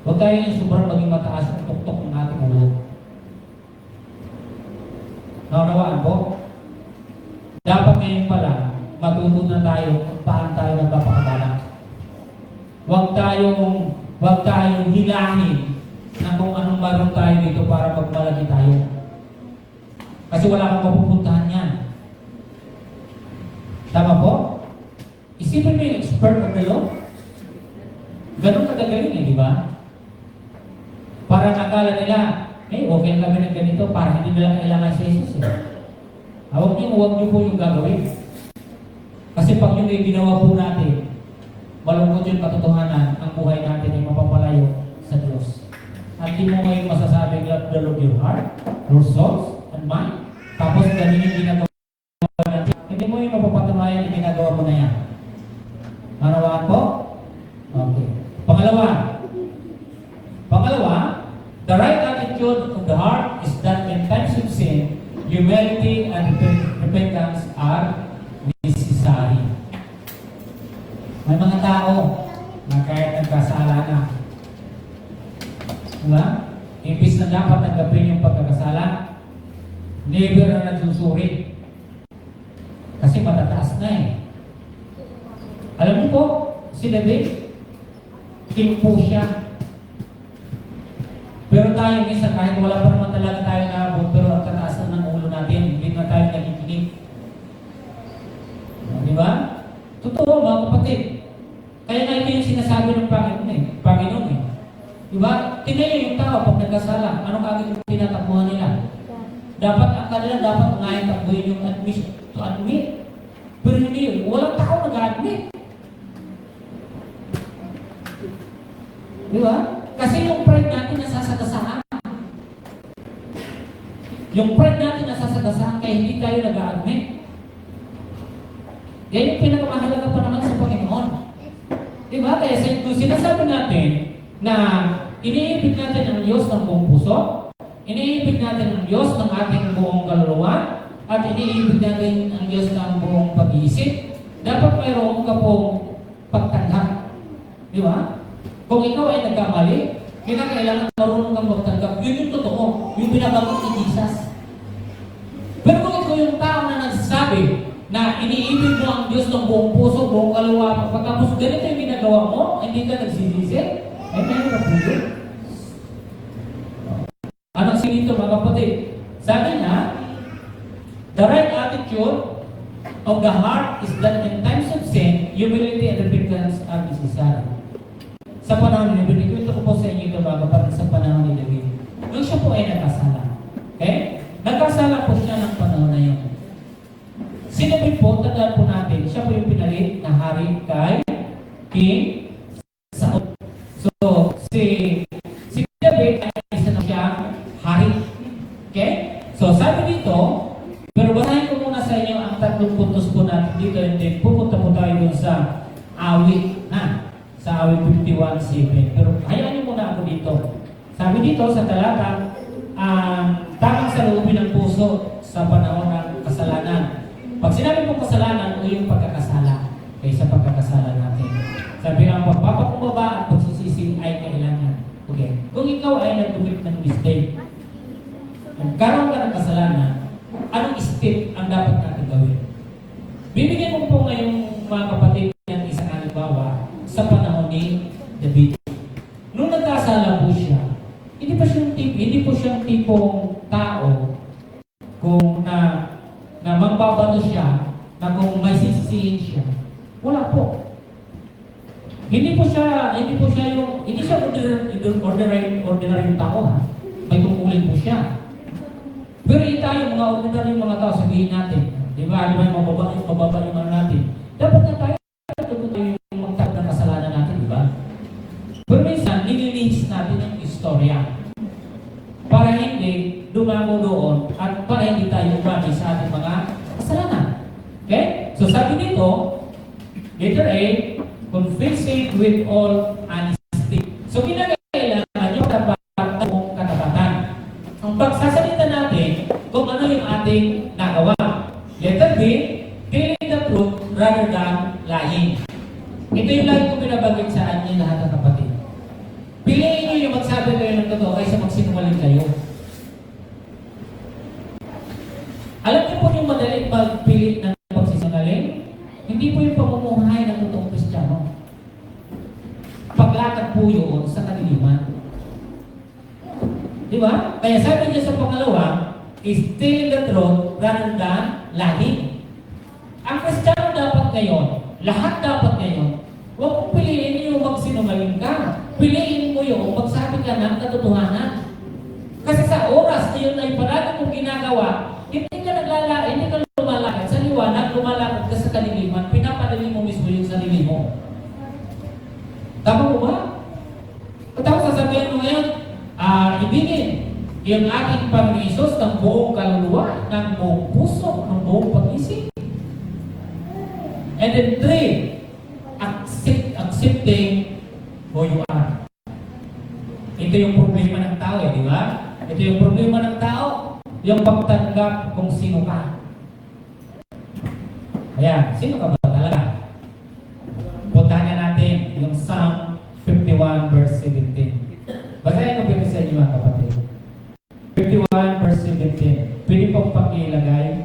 huwag tayo yung sobrang maging mataas ang tuktok ng ating ulo. Naunawaan po? Dapat ngayon pala, matuto na tayo kung paano tayo nagpapakabalak. Huwag tayong hilahin na kung anong meron tayo dito para magmalaki tayo. Kasi wala kang mapupuntahan yan. Tama po? Isipin mo yung expert of the law. Ganun kagagaling di ba? Para nakala nila, okay kami ng ganito para hindi nila kailangan sa Jesus. Huwag niyo po yung gagawin. Kasi pag yun ay ginawa po natin, malungkot yung katotohanan, ang buhay natin ay mapapalayo sa Diyos. At di mo ngayon masasabing love the Lord your heart, your soul, and mind. Tapos ganun yung ginagawa natin. Hindi mo yung mapapatunayan yung ginagawa mo na yan. Manawaan po? Okay. Pangalawa, the right attitude of the heart is that in times of sin, humility and repentance are necessary. May mga tao na kahit nagkasala na, diba? Imbis na dapat tanggapin yung pagkakasala, never na nagsusuri. Kasi matataas na Alam niyo po, si David, king po siya. Pero tayo minsan, kahit wala pa naman talaga tayo naabot, pero ang tataas na ng ulo natin, hindi na tayo nakikinig. Diba? Totoo mga kapatid. Kaya nga ito yung sinasabi ng Panginoon Diba? Tingnan niyo yung tao pag nagkasala. Anong kagawin tinatakbuhan nila? Dapat ang kanila ngayon takbuhin yung to admit. Pero hindi yun. Walang tao nag-admit. Diba? Kasi yung pride natin nasasagasahan. Yung pride natin nasasagasahan kaya hindi tayo nag-admit. Yan yung pinakamahalaga pa naman sa Panginoon. Diba? Kaya sinasabi natin na iniibig natin ang Diyos ng buong puso, iniibig natin ang Diyos ng ating buong kaluluwa, at iniibig natin ang Diyos ng buong pag-iisip, dapat mayroon ka pong pagtanggap. Di ba? Kung ikaw ay nagkamali, kailangan marunong kang magtanggap. Yun yung totoo. Yung binabanggit ni Jesus. Pero kung ikaw yung tao na nagsasabi na iniibig mo ang Diyos ng buong puso, buong kaluluwa, pagkapos ganito yung ginagawa mo, hindi ka nagsisisi, meron ka puso. Anong sinito mga kapatid? Sabi niya, the right attitude of the heart is that in times of sin, humility and repentance are necessary. Sa panahon ni David, ito ko po sa inyo ito mga kapatid sa panahon ni David. Nung siya po ay nagkasala. Okay? Nagkasala po siya ng panahon na yun. Si David po, tandaan po natin, siya po yung pinalit na hari kay King Saul. So, si David ay isa na siya hari. Okay? So, sabi dito, pero basahin ko muna sa inyo ang 3 puntos po natin dito and then pupunta po tayo dun sa awit. Sa awit 51:7. Pero hayaan niyo muna ako dito. Sabi dito sa talata, tamang saloobin ng puso sa panahon ng kasalanan. Pag sinabi mong kasalanan, o yung pagkakasala kaysa pagkakasala natin. Sabi ng pagpapakumbaba at pagsisisi ay kailangan. Okay. Kung ikaw ay nag-commit ng mistake, nagkaroon ka ng kasalanan, anong step ang dapat natin gawin? Bibigyan ko po ngayong mga kapatid ng isang halimbawa sa panahon ni David. Nung nagkasala po siya, hindi po siyang tipong tao kung na magbabato siya, na kung may sisisihin siya. Wala po. Hindi siya ordinary tao May tungkulin po siya. Pero tayo, mga ordinary mga tao, sabihin natin, di ba, yung mababa yung ano natin. Dapat na tayo yung magtag ng kasalanan natin, di ba? Pero minsan, nililihis natin ang istorya para hindi dumamo doon at para hindi tayo umani sa ating mga kasalanan. Okay? ito, letter A, confess it with all honesty. So, kinakailangan yung dapat mong katapatan. Ang pagsasalita natin kung ano yung ating nagawa. Letter B, telling the truth rather than lying. Ito yung lagi kong binabanggit sa inyo lahat ng kapatid. Piliin nyo yung magsabi kayo ng totoo kaysa magsinungaling kayo. Alam niyo po yung madaling magpilit ng pagsisinungaling? Hindi po yung pamumuhay ng totoong Kristiyano. Paglakad po yun sa kadiliman. Di ba? Kaya sabi niya sa pangalawa, is telling the truth rather than lying. Ang Kristiyano dapat ngayon, lahat dapat ngayon, huwag mong piliin yung magsinungaling ka. Piliin mo yung magsabi ka ng katotohanan. Kasi sa oras na yun ay parang mong ginagawa, hindi ka lumalakad sa liwanag, lumalakad ka sa kadiliman, pinapadali mo mismo yung sarili mo. Tama mo ba? Tapos sasabihin mo ngayon, ibigin yung aking Panginoon Isus ng buong kaluluwa, ng buong puso, ng buong pag-isip. And then 3, accepting who you are. Ito yung problema ng tao, di ba? Ito yung problema ng tao, yung pagtanggap kung sino ka. Ayan, sino ka ba talaga? Puntahan natin yung Psalm 51 verse 17. Basahin ko pwede sa inyo mga kapatid. 51 verse 17. Pwede pong pakilagay.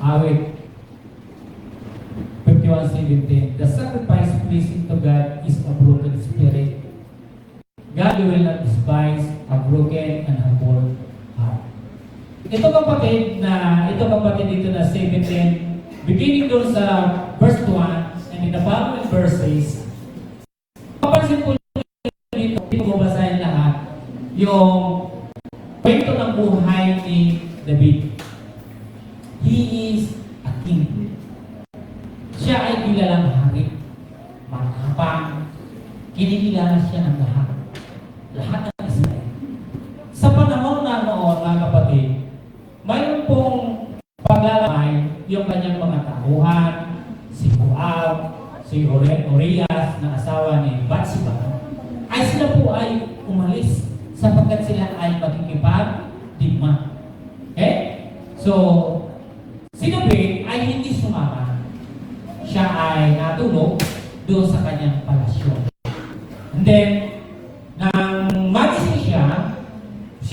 Awit. 51:17. The sacrifice pleasing to God is a broken spirit. God will not despise a broken and humble heart. Ito kapatid dito na 17, beginning doon sa verse 1 and in the following verses, papansin po dito, hindi ko babasahin lahat, yung kwento ng buhay ni David. He is a king. Siya ay kilalang hari. Matapang. Kinikilala siya ng lahat. Lahat ng Israel. Sa panahon na noon, mga kapatid, mayroon pong paglalamay yung kanyang mga tauhan, si Joab, si Urias na asawa ni Bathsheba, ay sila po ay umalis sapagkat sila ay magkikipag-digma. Okay? So, si David ay hindi sumama. Siya ay natulog doon sa kanyang palasyo. And then, nang magising siya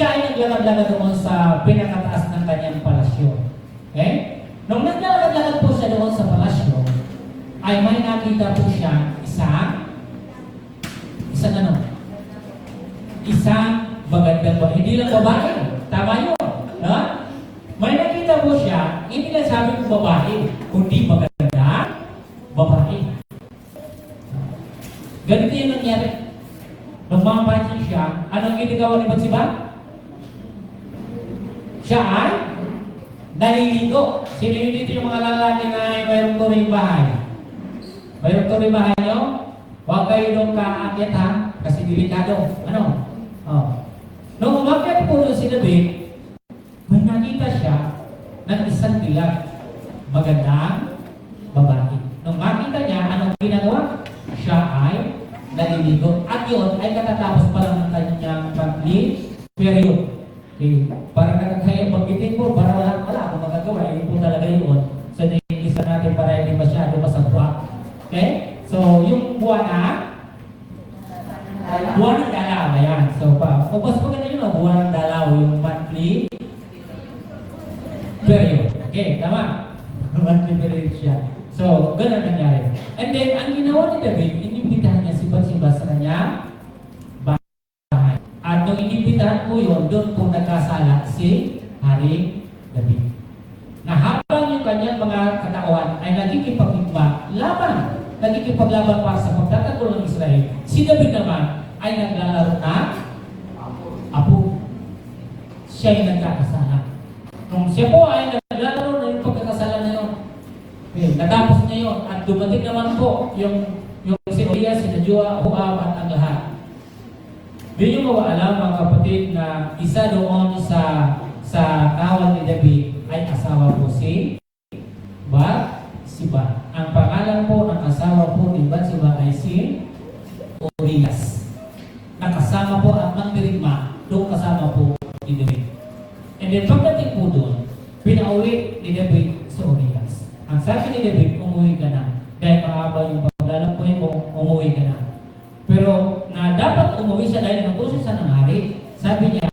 ay naglalagad doon sa pinakataas ng kanyang palasyo. Okay? Nung naglalagad po siya doon sa palasyo, ay may nakita po siya isang magandang babae. Hindi lang babae. Tama yun. No? May nakita po siya, hindi lang sabi ko babae, kundi maganda babae. Ganito yung nangyari. Nung mapansin siya, anong ginagawa ni Bathsheba? Siya ay naliligo. Sino yun dito yung mga lalaki na mayroong turing bahay? Mayroong turing bahay nyo? Huwag kayo nung kaakit ha, kasi delikado. Ano? Oh. Nung umakyat po si David, may nakita siya ng isang dilag. Magandang babae. Nung makita niya, anong ginagawa? Siya ay naliligo. At yun ay katatapos pa lang ng kanyang monthly period. Okay. Para nakakaya magbitin po, para wala akong magagawa. Yun po talaga yun. So, naiisa natin para hindi masyado masabwa. Okay? So, yung buwan ng dalaw. Ayan. So, mas maganda yun, buwan ng dalaw. Yung monthly period. Okay, tama? Monthly period siya. So, ganun nangyari. And then, ang ginawa ni David, inimbitahan niya si Bathsheba sa kanya bahay. At nung inimbitahan po yun, doon po nagkasala si Hari David. Na habang yung kanyang mga katauhan ay nagkikipaglaban para sa pagtatanggol ng Israel, si David naman ay naglalaro na apo. Siya ay nagkakasala. Nung siya po ay naglalaro na yung pagkakasala na yun, natapos niya yun, at dumating naman po yung si Urias, si Joab at ang lahat. Hindi nyo mawaalam mga kapatid na isa doon sa kawal ni David ay asawa po si Bathsheba. si Urias. Nakasama po at mandirigma, doon kasama po ni David. And then pagdating po doon, pinauwi ni David sa Urias. Ang sabi ni David, umuwi ka na. Dahil mahaba yung paglalakbuhin mo, umuwi ka na. Pero na dapat umuwi siya dahil natusin sa nangyari. Sabi niya,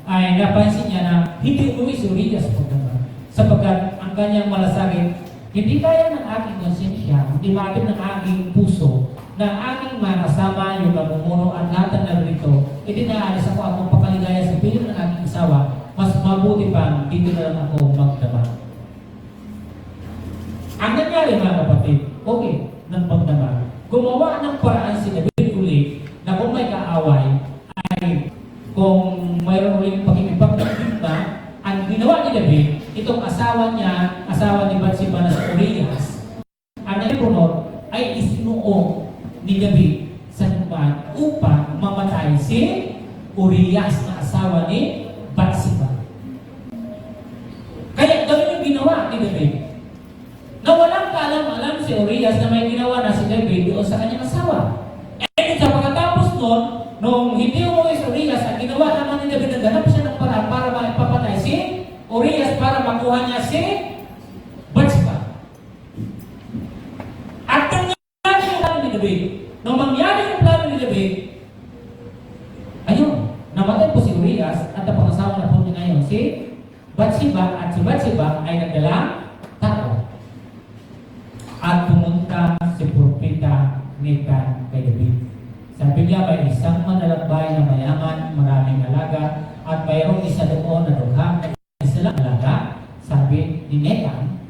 ay napansin niya na hindi umuwi si Urias po naman. Sapagkat ang kanyang malasakit, hindi kaya ng aking konsensya, hindi maagin ng aking puso, na aking makasama yung namumuno at lahat ng narito, itinaalis ako akong pakaligaya sa piling ng aking asawa, mas mabuti pa, dito na lang ako magdama. Ang nangyari mga kapatid, okay, ng magdama. Gumawa ng paraan si David uli na kung may kaaway, ay kung mayroon uling pag-ibig na, ang ginawa ni David, itong asawa niya, asawa ni Bathsheba na sa Urias, ang nalipunod ay isinuong ni David sa lupan upang mamatay si Urias na asawa ni Bathsheba. Kaya gawin yung ginawa ni David. Na walang kaalam-alam si Urias na may ginawa na si David doon sa kanyang asawa. Eh, sa pagkatapos nun, nung hindi umuwi si Urias, ang ginawa naman ni David, naghanap siya ng paraan para maipapatay si Urias para makuha niya si Bathsheba. At nangyari yung plano ni David. Nung mangyari yung plano ni David, ayun, namatay po si Urias at ang pangasawa na po niya ngayon si Bathsheba, at si Bathsheba ay nagdala tao. At pumunta si propeta Nathan kay David. Sabi niya, may isang manlalakbay na mayaman, maraming alaga, at mayroong isa doon na dugha, isa lang alaga. Sabi ni Nathan,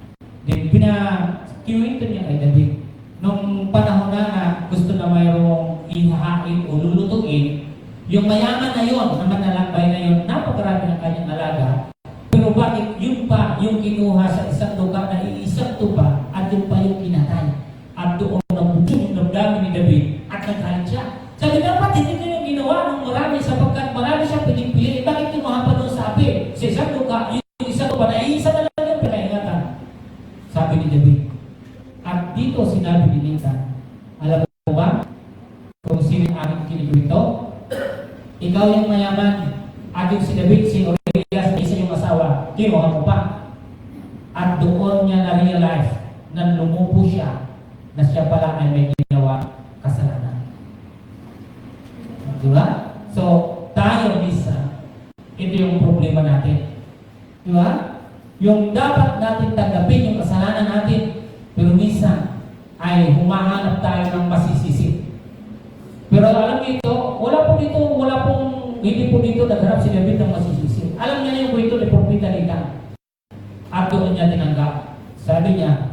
din pinakiwento niya kay David. Nung panahon na gusto na mayroong ihahain o lulutuin, yung mayaman na yon, na manlalakbay na yon, napakarami ng kanyang alaga. Pero bakit yun pa yung kinuha sa isang lugar na iisang tuba at yun pa yung kinatay? At doon nabutin yung damdamin ni David at nagkalit siya. Sabi dapat hindi ko yung ginawa ng marami sapagkat marami siyang pinipili. Bakit kinuha pa doon sa api? Sa isang lugar, yung isang tuba na iisa na lang yung pinaingatan. Sabi ni David. At dito sinabi ni Nathan, alam mo ba kung sino ang aking kinikwento? Ikaw yung mayaman. At yung si David, si Urias, isa yung asawa, kinuha mo pa. At doon niya na-realize na lumupo siya na siya pala ay may ginawa kasalanan. Diba? So, tayo misa, ito yung problema natin. Diba? Yung dapat natin tanggapin yung kasalanan natin, pero minsan ay humahanap tayo ng masisisi. Pero alam niyo ito, hindi po dito nagharap si David ng masisisi. Alam niya yung kwento ni Propeta Nathan. At doon niya tinanggap. Sabi niya,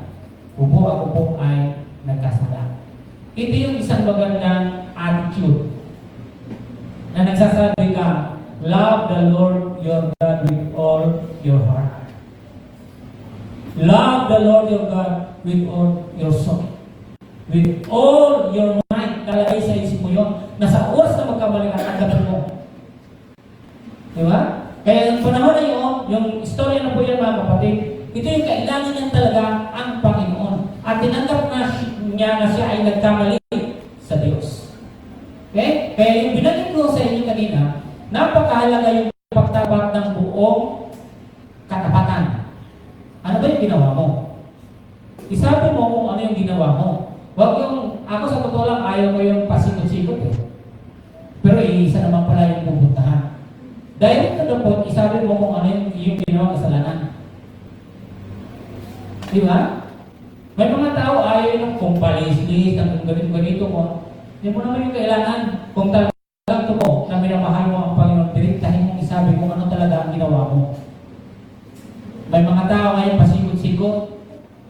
ako po ay nagkasala. Ito yung isang magandang attitude na nagsasabi ka, love the Lord your God with all your heart. Love the Lord your God with all your soul. With all your mind. Kalagay sa isip mo yun. Nasa oras na magkamali ka, tanggapin mo. Diba? Kaya yung panahon na yun, yung istorya na po yan mga kapatid, ito yung kailangan niya talaga ang Panginoon. At tinanggap na niya na siya ay nagkamali sa Diyos. Okay? Kaya yung binanggit ko sa inyo kanina, napakahalaga yung pagtapat ng buong katapatan. Ano ba yung ginawa mo? Isabi mo kung ano yung ginawa mo. Huwag yung, ako sa totoo lang, ayaw ko yung pasikot-sikot eh. Pero iisa naman pala yung pupuntahan. Dahil ito po, isabi mo kung ano yung ginawa kasalanan. Di ba? May mga tao ayaw yung kung palis-lis, kung ganito mo. Hindi mo naman yung kailangan. Kung talagang ito mo, na minamahal mo ang Panginoon, direktahin mong isabi kung ano talaga ang ginawa mo. May mga tao ngayon pasikot-sikot,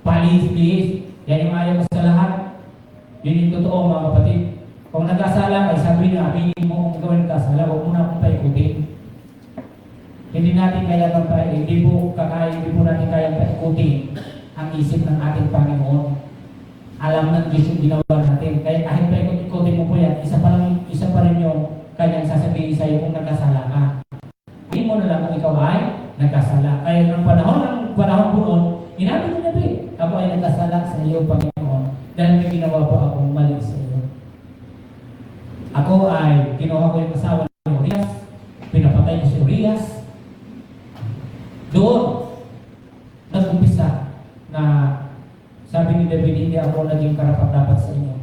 palis-lis, yan yung ayaw ko sa lahat. Yun yung totoo mga kapatid. Kung nagkasala ka, sabi na, aminin mo kung gawin nagkasala, huwag mo na akong paikutin. Hindi natin kaya hindi po natin kaya paikutin ang isip ng ating Panginoon. Alam ng Diyos yung ginawa natin. Kaya kahit paikutin mo po yan, isa pa rin yung kanyang sasabihin sa iyo kung nagkasala ka. Hindi mo na lang kung ikaw ay nagkasala. Kaya ng panahon po noon, inabi ni David, ako ay nagkasala sa iyo, Panginoon, dahil may ginawa po akong mali sa iyo. ay kinuha ko yung asawa ni Urias, pinapatay ko si Urias. Doon, nag-umpisa na sabi ni David, hindi ako naging karapat-dapat sa inyo.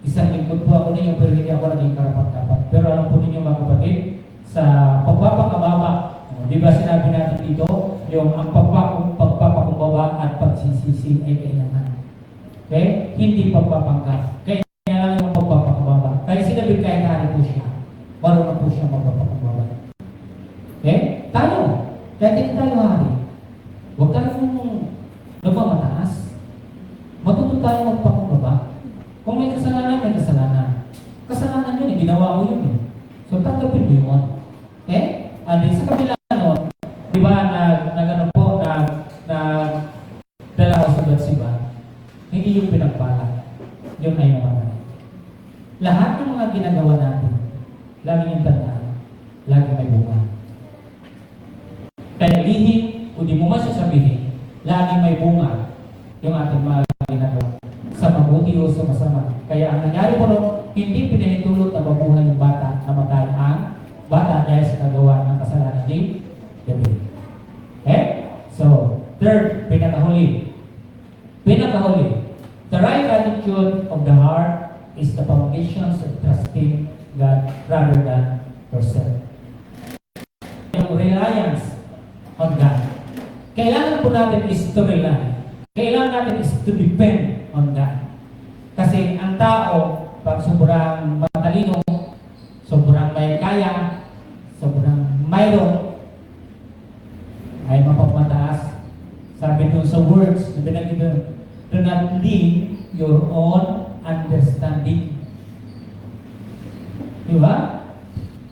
Isang lingkod po ako ninyo, pero hindi ako naging karapat-dapat. Pero alam po ninyo mga kapatid, sa pagpapakababa, di ba sinabi natin dito, yung ang pagpapakumbaba at pagsisisi ay kailangan. Okay? Hindi pagpapangka. Kaya lang yung pagpapakababa. Kaya sinabi kahit hari po siya, marunong po siya magpapakababa. Okay? Tayo. Kahit hindi tayo hari. Huwag tayong nagmamataas. Matuto tayo magpakababa. Kung may kasalanan, may kasalanan. Kasalanan yun, ginawa mo yun. So, tanggapin mo yun. Okay? And sa kabila nun, di ba, nag-ano po, dala ko sa Batsiba, hindi yung pinagpala. Yung ay naman. Lahat ng mga ginagawa natin, lagi yung tandaan, lagi may bunga. Kaya lihim, o di mo masasabihin, lagi may bunga yung ating mga ginagawa. Sa mabuti o sa masama. Kaya ang nangyari po rin, hindi pinahintulot na mabuhay yung bata na matay ang bata dahil sa nagawa ng kasalanan ni David. Okay? So, third, pinakahuli. The right attitude of the heart is the foundations of trusting God rather than yourself. Yung reliance on God. Kailangan po natin is to rely. Kailangan natin is to depend on God. Kasi ang tao, pag sobrang matalino, sobrang may kaya, sobrang mayroon, ay mapagmataas. Sabi doon sa words, sabi na dito, do not lean your own understanding. Di ba?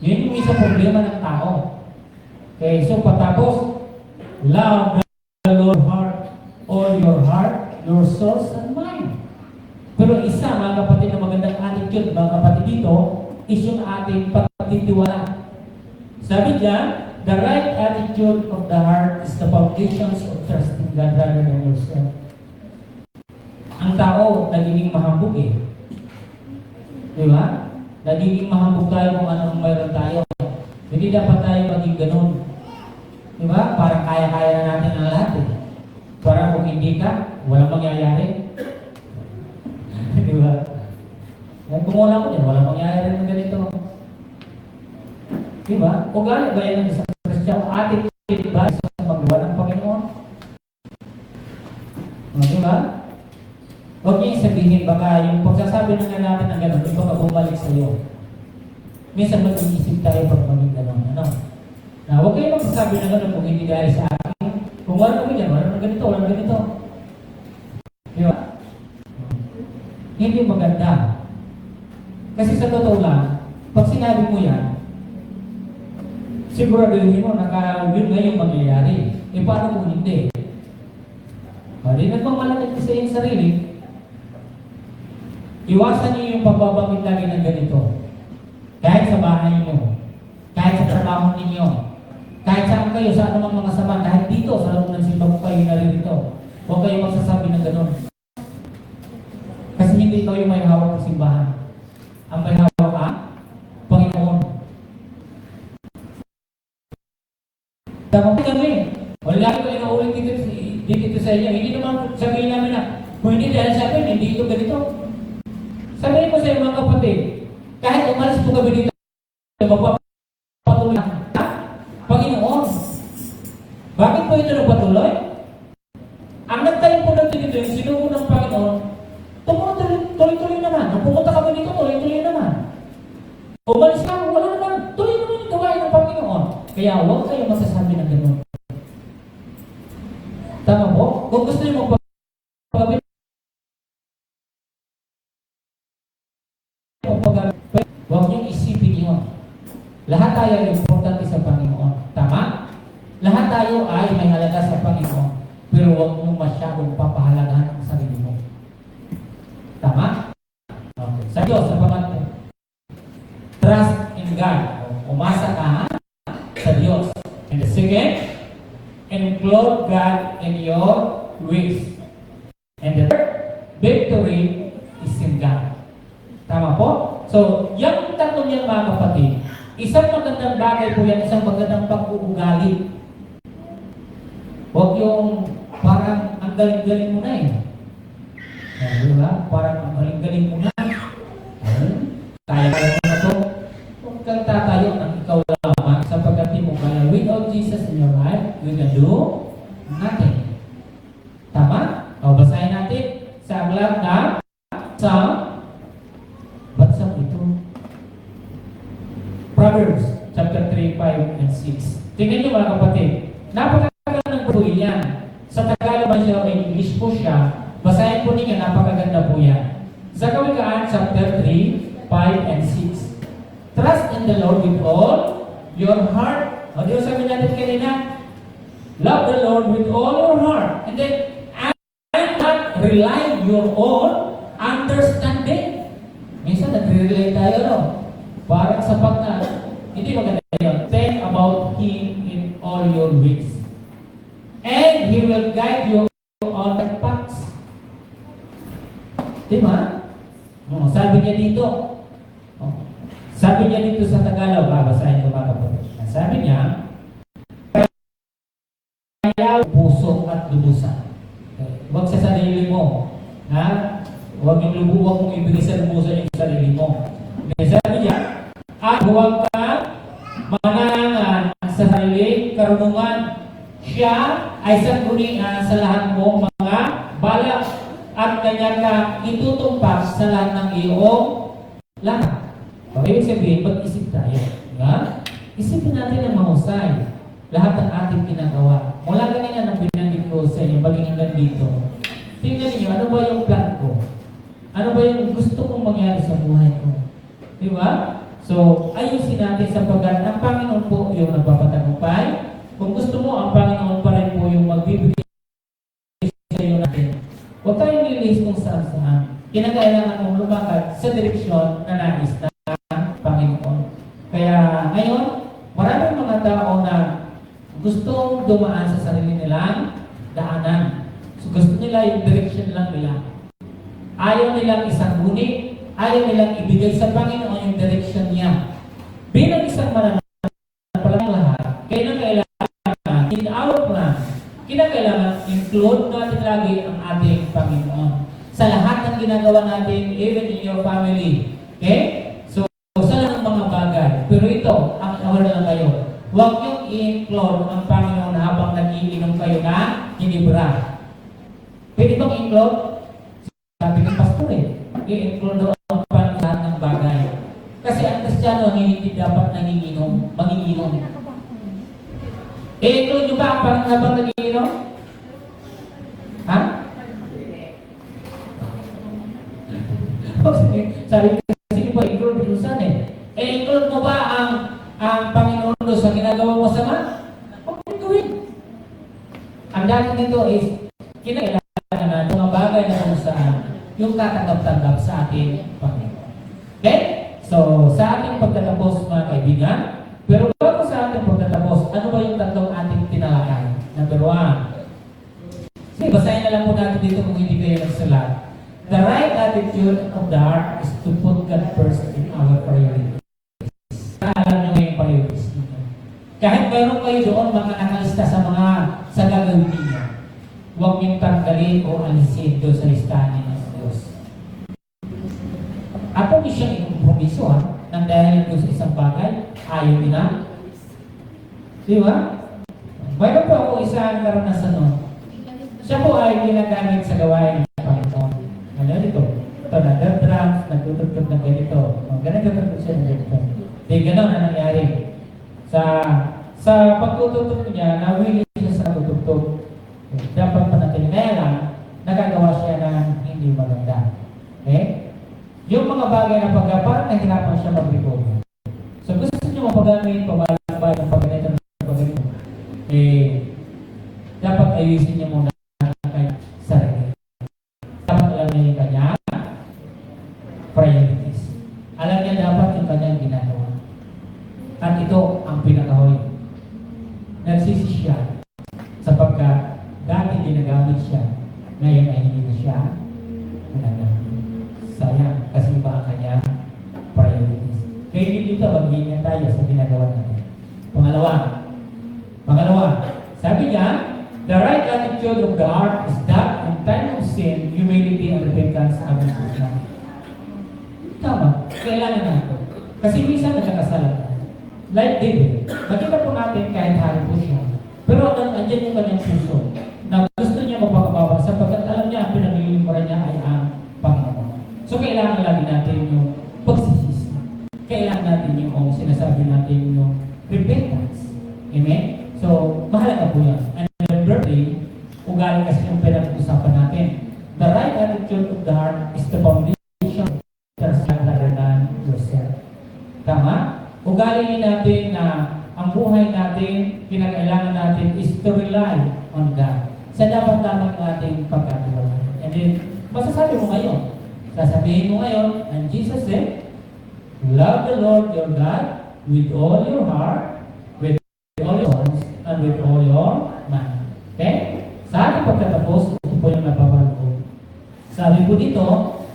Yun yung isang problema ng tao. Okay, so patapos, love the Lord all your heart, your soul, and mind. Pero isa, mga kapatid, na magandang attitude, mga kapatid dito, is yung ating pagtitiwala. Sabi diyan, the right attitude of the heart is the foundations of trusting God rather than yourself. Ang tao, nagiging mahambog eh. Di ba? Nagiging mahambog tayo kung anong mayroon tayo. Hindi dapat tayo maging ganun. Di ba? Parang kaya-kaya na natin ang lahat eh. Parang kung hindi ka, walang mangyayari. Di ba? Kung wala ko dyan, walang mangyayari ng ganito. Di ba? Kung galing ba yan ng isang Kristiyano, ating ba sa magawa ng Panginoon? Di ba? Huwag niyo sabihin, baka yung pagsasabi na natin ng gano'n, baka bumalik sa iyo. Minsan mag-iisip tayo pag maging gano'n. Ano? Na huwag kayo magsasabi na gano'n kung hindi dahil sa akin. Kung wala kami dyan, wala ng ganito, wala ng ganito. Di ba? Hindi maganda. Kasi sa totoo lang, pag sinabi mo yan, siguraduhin mo na yun ngayon mangyayari. E paano kung hindi? Di nagmamalakit sa iyong sarili. Iwasan niyo yung pagbabangkit lagi ng ganito. Kahit sa bahay niyo, kahit sa trabaho ninyo, kahit saan kayo, sa anumang mga sama, kahit dito, sa loob ng simba mo kayo naririto, huwag kayo magsasabi ng gano'n. Kasi hindi ikaw yung may hawak ng simbahan. Ang may hawak ka, Panginoon. Tama kami. Wala ko inaulit dito sa inyo. Hindi naman sabihin namin na, kung hindi dahil sa akin, hindi ito ganito. Sabihin ko sa iyo mga kapatid, kahit umalis po kami dito, magpapatuloy na. Panginoon, bakit po ito nagpatuloy? Ang nagtayo po natin dito, yung sinugo ng Panginoon, tuloy-tuloy naman. Nung pumunta kami dito, tuloy-tuloy naman. Umalis ka, wala naman. Tuloy naman yung gawain ng Panginoon. Kaya huwag kayo masasabi ng gano'n. Tama po? Kung gusto nyo magpapagawin, huwag nyo isipin yun. Lahat tayo ay importante sa Panginoon. Tama? Lahat tayo ay may halaga sa Panginoon. Pero huwag mo masyadong papahalagahan ang sarili mo. Tama? Okay. Sa Diyos, sa pangatlo. Trust in God. Umasa ka sa Diyos. And the second, include God in your ways. And the third, victory is in God. Tama po? So, yung tatlong yan mga kapatid, isang magandang bagay po yan, isang magandang pag-uugali. Huwag yung parang ang galing-galing mo na eh. Diba? Parang ang galing-galing mo na. Kaya ka na ito. Huwag kang tatayo ng ikaw lamang sapagkat di mo kaya. Without Jesus in your life, you can do nothing. Tama? O, basahin natin sa aklat na sa bansang ito. Proverbs chapter 3, 5, and 6. Tingnan niyo mga kapatid. Napakaganda ng po yan. Sa Tagalog man siya o English po siya. Basahin po ninyo, napakaganda po yan. Sa Kawikaan chapter 3, 5, and 6. Trust in the Lord with all your heart. O di ba sabi natin kanina? Love the Lord with all your heart. And then, and not rely your own understanding. Minsan nagre-rely tayo, no? Parang sapat na. Hindi maganda yun. Think about Him in all your ways. And He will guide you on the paths. Diba? Oh, sabi niya dito. Oh, sabi niya dito sa Tagalog. Babasahin ko mga kapatid. Sabi niya, kaya puso at lubusan. Huwag sa sarili mo. Ha? Huwag mong ibigay sa lubusan yung sarili mo. Sabi niya, at huwag ka manangan sa sarili karunungan. Siya ay sanggunian sa lahat mong mga balak at kanya ka itutumpak sa lahat ng iyong lahat. Okay, ibig sabihin, pag-isip tayo. Diba? Isipin natin ang mahusay. Lahat ng ating ginagawa. Mula kanina nang binanggit ko sa inyo, baging hanggang dito. Tingnan niyo, ano ba yung plan ko? Ano ba yung gusto kong mangyari sa buhay ko? Diba? So, ayusin natin sapagkat ang Panginoon po yung nagpapatagumpay. Kung gusto mo, ang Panginoon pa rin po yung magbibigay sa iyo natin. Huwag tayong lilis kung saan-saan. Kinakailangan mong lumakad sa direksyon na nais ng Panginoon. Kaya ngayon, maraming mga tao na gustong dumaan sa sarili nilang daanan. So, gusto nila yung direksyon lang nila. Ayaw nilang isangguni, ayaw nilang ibigay sa Panginoon yung direksyon niya. Bilang isang mananampalatayang lahat, kailangan in our plan, kinakailangan include natin lagi ang ating Panginoon sa lahat ng ginagawa natin, even in your family. Okay? So, sa lahat ng mga bagay. Pero ito, ang awal na lang kayo. Huwag niyong i-include ang Panginoon habang nag-iinom kayo na hinibra. Pwede bang include? Sabi ng pastor i-include daw ang Panginoon lahat ng bagay. Kasi ang Kristiyano hindi dapat manginginom. I-include nyo ba ang Panginoon habang nag-iinom? Ha? Sabi ko, sige po, include mo saan i-include mo ba ang Panginoon doon sa ginagawa mo sama? Huwag mo gawin. Ang dati nito is, kinakailangan na mga bagay na kung saan yung tatanggap-tanggap sa ating Panginoon. Okay? So, sa ating pagtatapos mga kaibigan, pero bago sa ating pagtatapos, ano ba yung tatlong ating tinalakay? Number 1. Sige, basahin na lang po natin dito kung hindi kayo nagsalat. The right attitude of the heart is to put God first in our priorities. Alam nyo yung priorities ninyo. Kahit mayroon kayo doon mga nakalista sa gagawin ninyo, huwag niyong tanggalin o alisin doon sa listahan ng Diyos. At kung siyang ikompromiso nang dahil doon sa isang bagay, ayaw nila. Di ba? Mayroon po ako isang karanasan nun. Siya po ay ginagamit sa gawain ng Panginoon. Ano dito? Ito, nag-drums, nagtutugtog ng ganito. Ganito siya ng ganito. Di gano'n na nangyari. Sa pagtutugtog niya, nawili siya sa tutugtog. Dapat pa natin ngayon, nagagawa siya ng hindi maganda. Okay? Yung mga bagay na parang nahirapan siya mag-recover. So gusto niyo mapagamit, pabayang ng pagganito ng pagganito. Dapat ayusin niya muna kay sarili. Dapat alam niya yung kanya priorities. Alam niya dapat yung kanyang ginagawa. At ito ang pinakahoy. Nagsisi siya sapagkat dati ginagamit siya, ngayon ay hindi na siya ginagamit. Sayang, kasi iba ang kanya priorities. Kaya hindi mag-iingat tayo sa ginagawa natin. Pangalawa, sabi niya, the right attitude of the heart is that in time of sin, humility and repentance are necessary. Tama, kailangan natin. Kasi minsan nagkakasala tayo. Like David, makita po natin kahit hari po siya. Pero andyan yung kanyang puso na gusto niya mapakababa sapagkat alam niya ang pinaglilingkuran niya ay ang Panginoon. So kailangan lagi natin yung pagsisisi. Kailangan natin yung sinasabi natin yung repentance. Amen? So, mahalaga po yan. And thirdly, ugali kasi yung pinag-usapan natin. The right attitude of the heart is the foundation rather than yourself. Tama? Ugali natin na ang buhay natin, kinakailangan natin is to rely on God. Sa dapat-dapat nating pagkatiwala. And then, masasabi mo ngayon, sasabihin mo ngayon, and Jesus said, love the Lord your God with all your heart, with all your soul, and with all your mind. Okay? Sa ating pagkatapos, ito po yung napapaloob. Sabi po dito,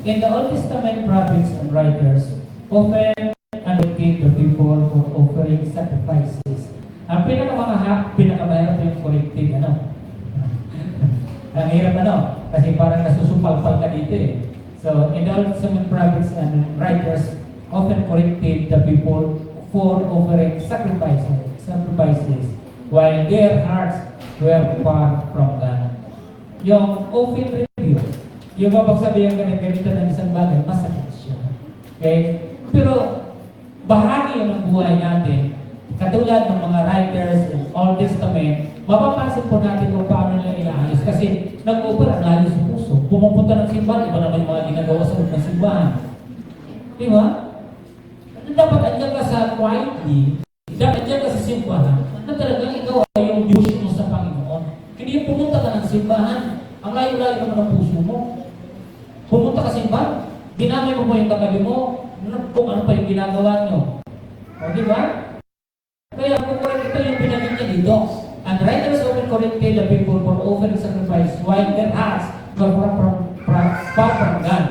in the Old Testament prophets and writers often advocate the people for offering sacrifices. Ang pinakamahirap yung corrective, ang hirap kasi parang nasusumpal-pal ka dito eh. So, in the Old Testament prophets and writers often corrected the people for offering sacrifices while their hearts were far from God. Yung open review, yung mapagsabihan ka ng ganito ng isang bagay, masakit siya. Okay? Pero, bahagi yun ng buhay natin, katulad ng mga writers in Old Testament, mapapansin po natin kung paano nila inaayos. Kasi nag-over ang layo sa puso. Pumupunta ng simbahan, iba naman yung mga ginagawa sa ng simbahan. Di ba? Dapat andyan ka sa quietly, dapat andyan ka sa simbahan, na talagang ikaw ay yung devotion mo sa Panginoon. Hindi yung pumunta ka ng simbahan, ang layo-layo naman ang puso mo. Pumunta ka sa simbahan, ginamay mo yung kagabi mo, kung ano pa yung ginagawa nyo. O, di ba? Kaya kung ito yung pinagin niya dito. And writers often corrected the people for offering sacrifice while their hearts were far from God.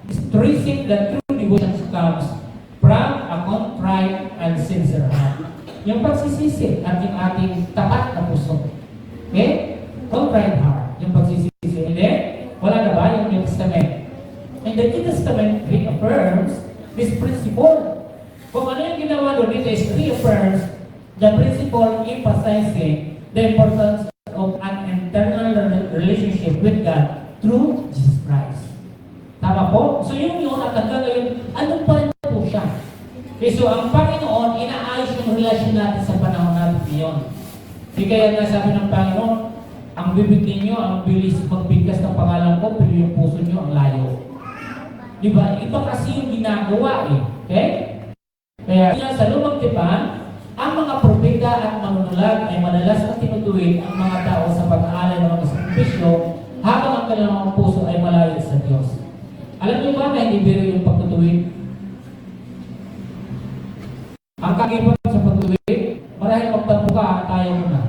Stressing that true devotion comes from a contrite and sincere heart. Yung pagsisisi at yung ating tapat na puso. Okay? Contrite heart. Yung pagsisisi. And then, wala na ba yung New Testament? And the New Testament reaffirms this principle. Kung ano yung ginawa doon, it is reaffirms the principle emphasizing the importance of an internal relationship with God through Jesus Christ. Tama po? So yun at hanggang ngayon, anong pa rin po siya? Okay, so ang Panginoon, inaayos yung relasyon natin sa panahon natin ngayon. Kaya nga sabi ng Panginoon, ang bibig ninyo, ang bilis magbigkas ng pangalan ko, pero yung puso nyo ang layo. Diba? Iba kasi yung ginagawa eh. Okay? Kaya sa lumang tipan, ang mga propeta at manunulat ay madalas na tinutuwid ang mga tao sa pag-aalay ng mga sakripisyo habang ang kanilang puso ay malayo sa Diyos. Alam niyo ba na hindi biro yung pagtutuwid? Ang kagipan sa pagtutuwid, marahil magtampo ka, tayo mo na.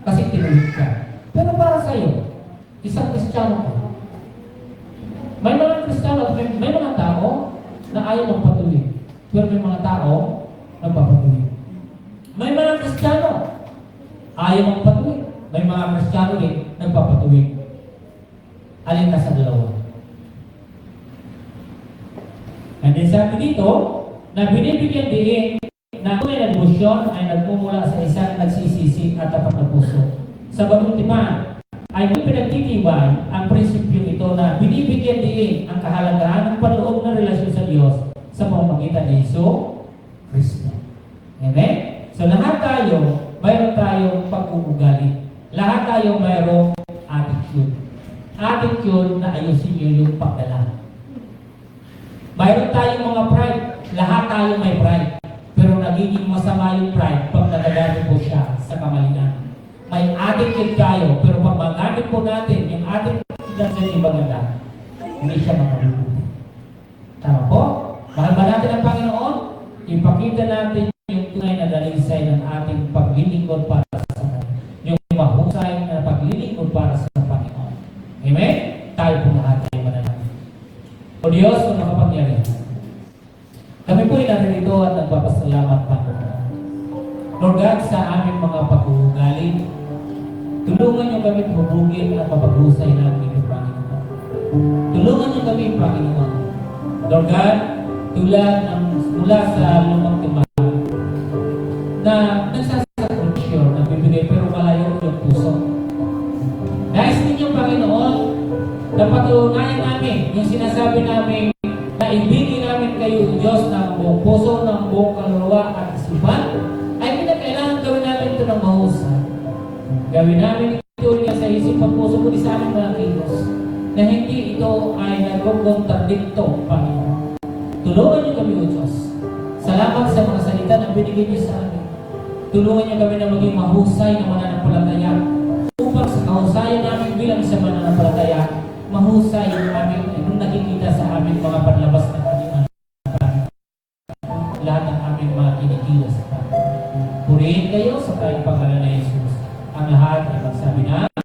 Kasi tinuwid ka. Pero para sa iyo, isang Kristiyano ka. May mga Kristiyano, may mga tao na ayaw magpatuwid. Pero may mga tao na papatuwid. May mga Kristiyano, ayaw magpatuwid. May mga Kristiyano rin nagpapatuwid. Alin ka sa dalawa? And then sabi dito, na binibigyan din na tunay na debosyon ay nagmumula sa isang nagsisisi at tapat na puso. Sa bagong tipan, ay may pinagtitibay ang prinsipyo ito na binibigyan din ang kahalagahan ng panloob na relasyon sa Diyos sa pamamagitan ni Hesus Kristo. Amen? So lahat tayo, mayroon tayong pag-uugali. Lahat tayo mayroong attitude. Attitude na ayusin nyo yung pagdala. Mayroon tayong mga pride. Lahat tayo may pride. Pero nagiging masama yung pride pag nagagamit po siya sa kamalian. May attitude tayo, pero pag magamit po natin yung attitude sa ibang ganda, hindi siya makabubuti. Tama po? Mahal ba natin ang Panginoon? Ipakita natin yung tunay na dalisay ng ating paglilingkod para sa Kanya. Yung mahusay na paglilingkod para sa Panginoon. Amen? Tayo po lahat tayo mananangin. O Diyos, kung nakapangyarihan. Kami po ay naririto at nagpapasalamat pa. Lord God, sa aming mga pag-uugali, tulungan niyo kami hubugin at mapaghusay namin ito, Panginoon. Tulungan niyo kami, Panginoon. Lord God, tulad ng mula sa lumang timahan na nagsasakripisyon, nagbibigay pero malayo yung puso. Nais ninyo, Panginoon, na patunayan namin yung sinasabi namin na ibigin namin kayo, Diyos, ng buong puso, ng buong kaluluwa at isipan, ay pinakailangan gawin namin ito ng mahusay. Gawin namin ito niya sa isip at puso kundi sa aming mga kilos, na hindi ito ay nagkontradikto, Panginoon. Tulungan niyo kami, O Diyos. Salamat sa mga salita na binigay niyo sa amin. Tulungan niyo kami na maging mahusay na mananampalataya upang sa kahusayan namin bilang sa mananampalataya, mahusay yung aming anong nakikita sa aming mga panlabas na kanilang lahat ng aming mga kinikilos. Purihin kayo sa tayong pangalan na Jesus. Ang lahat ay magsabi na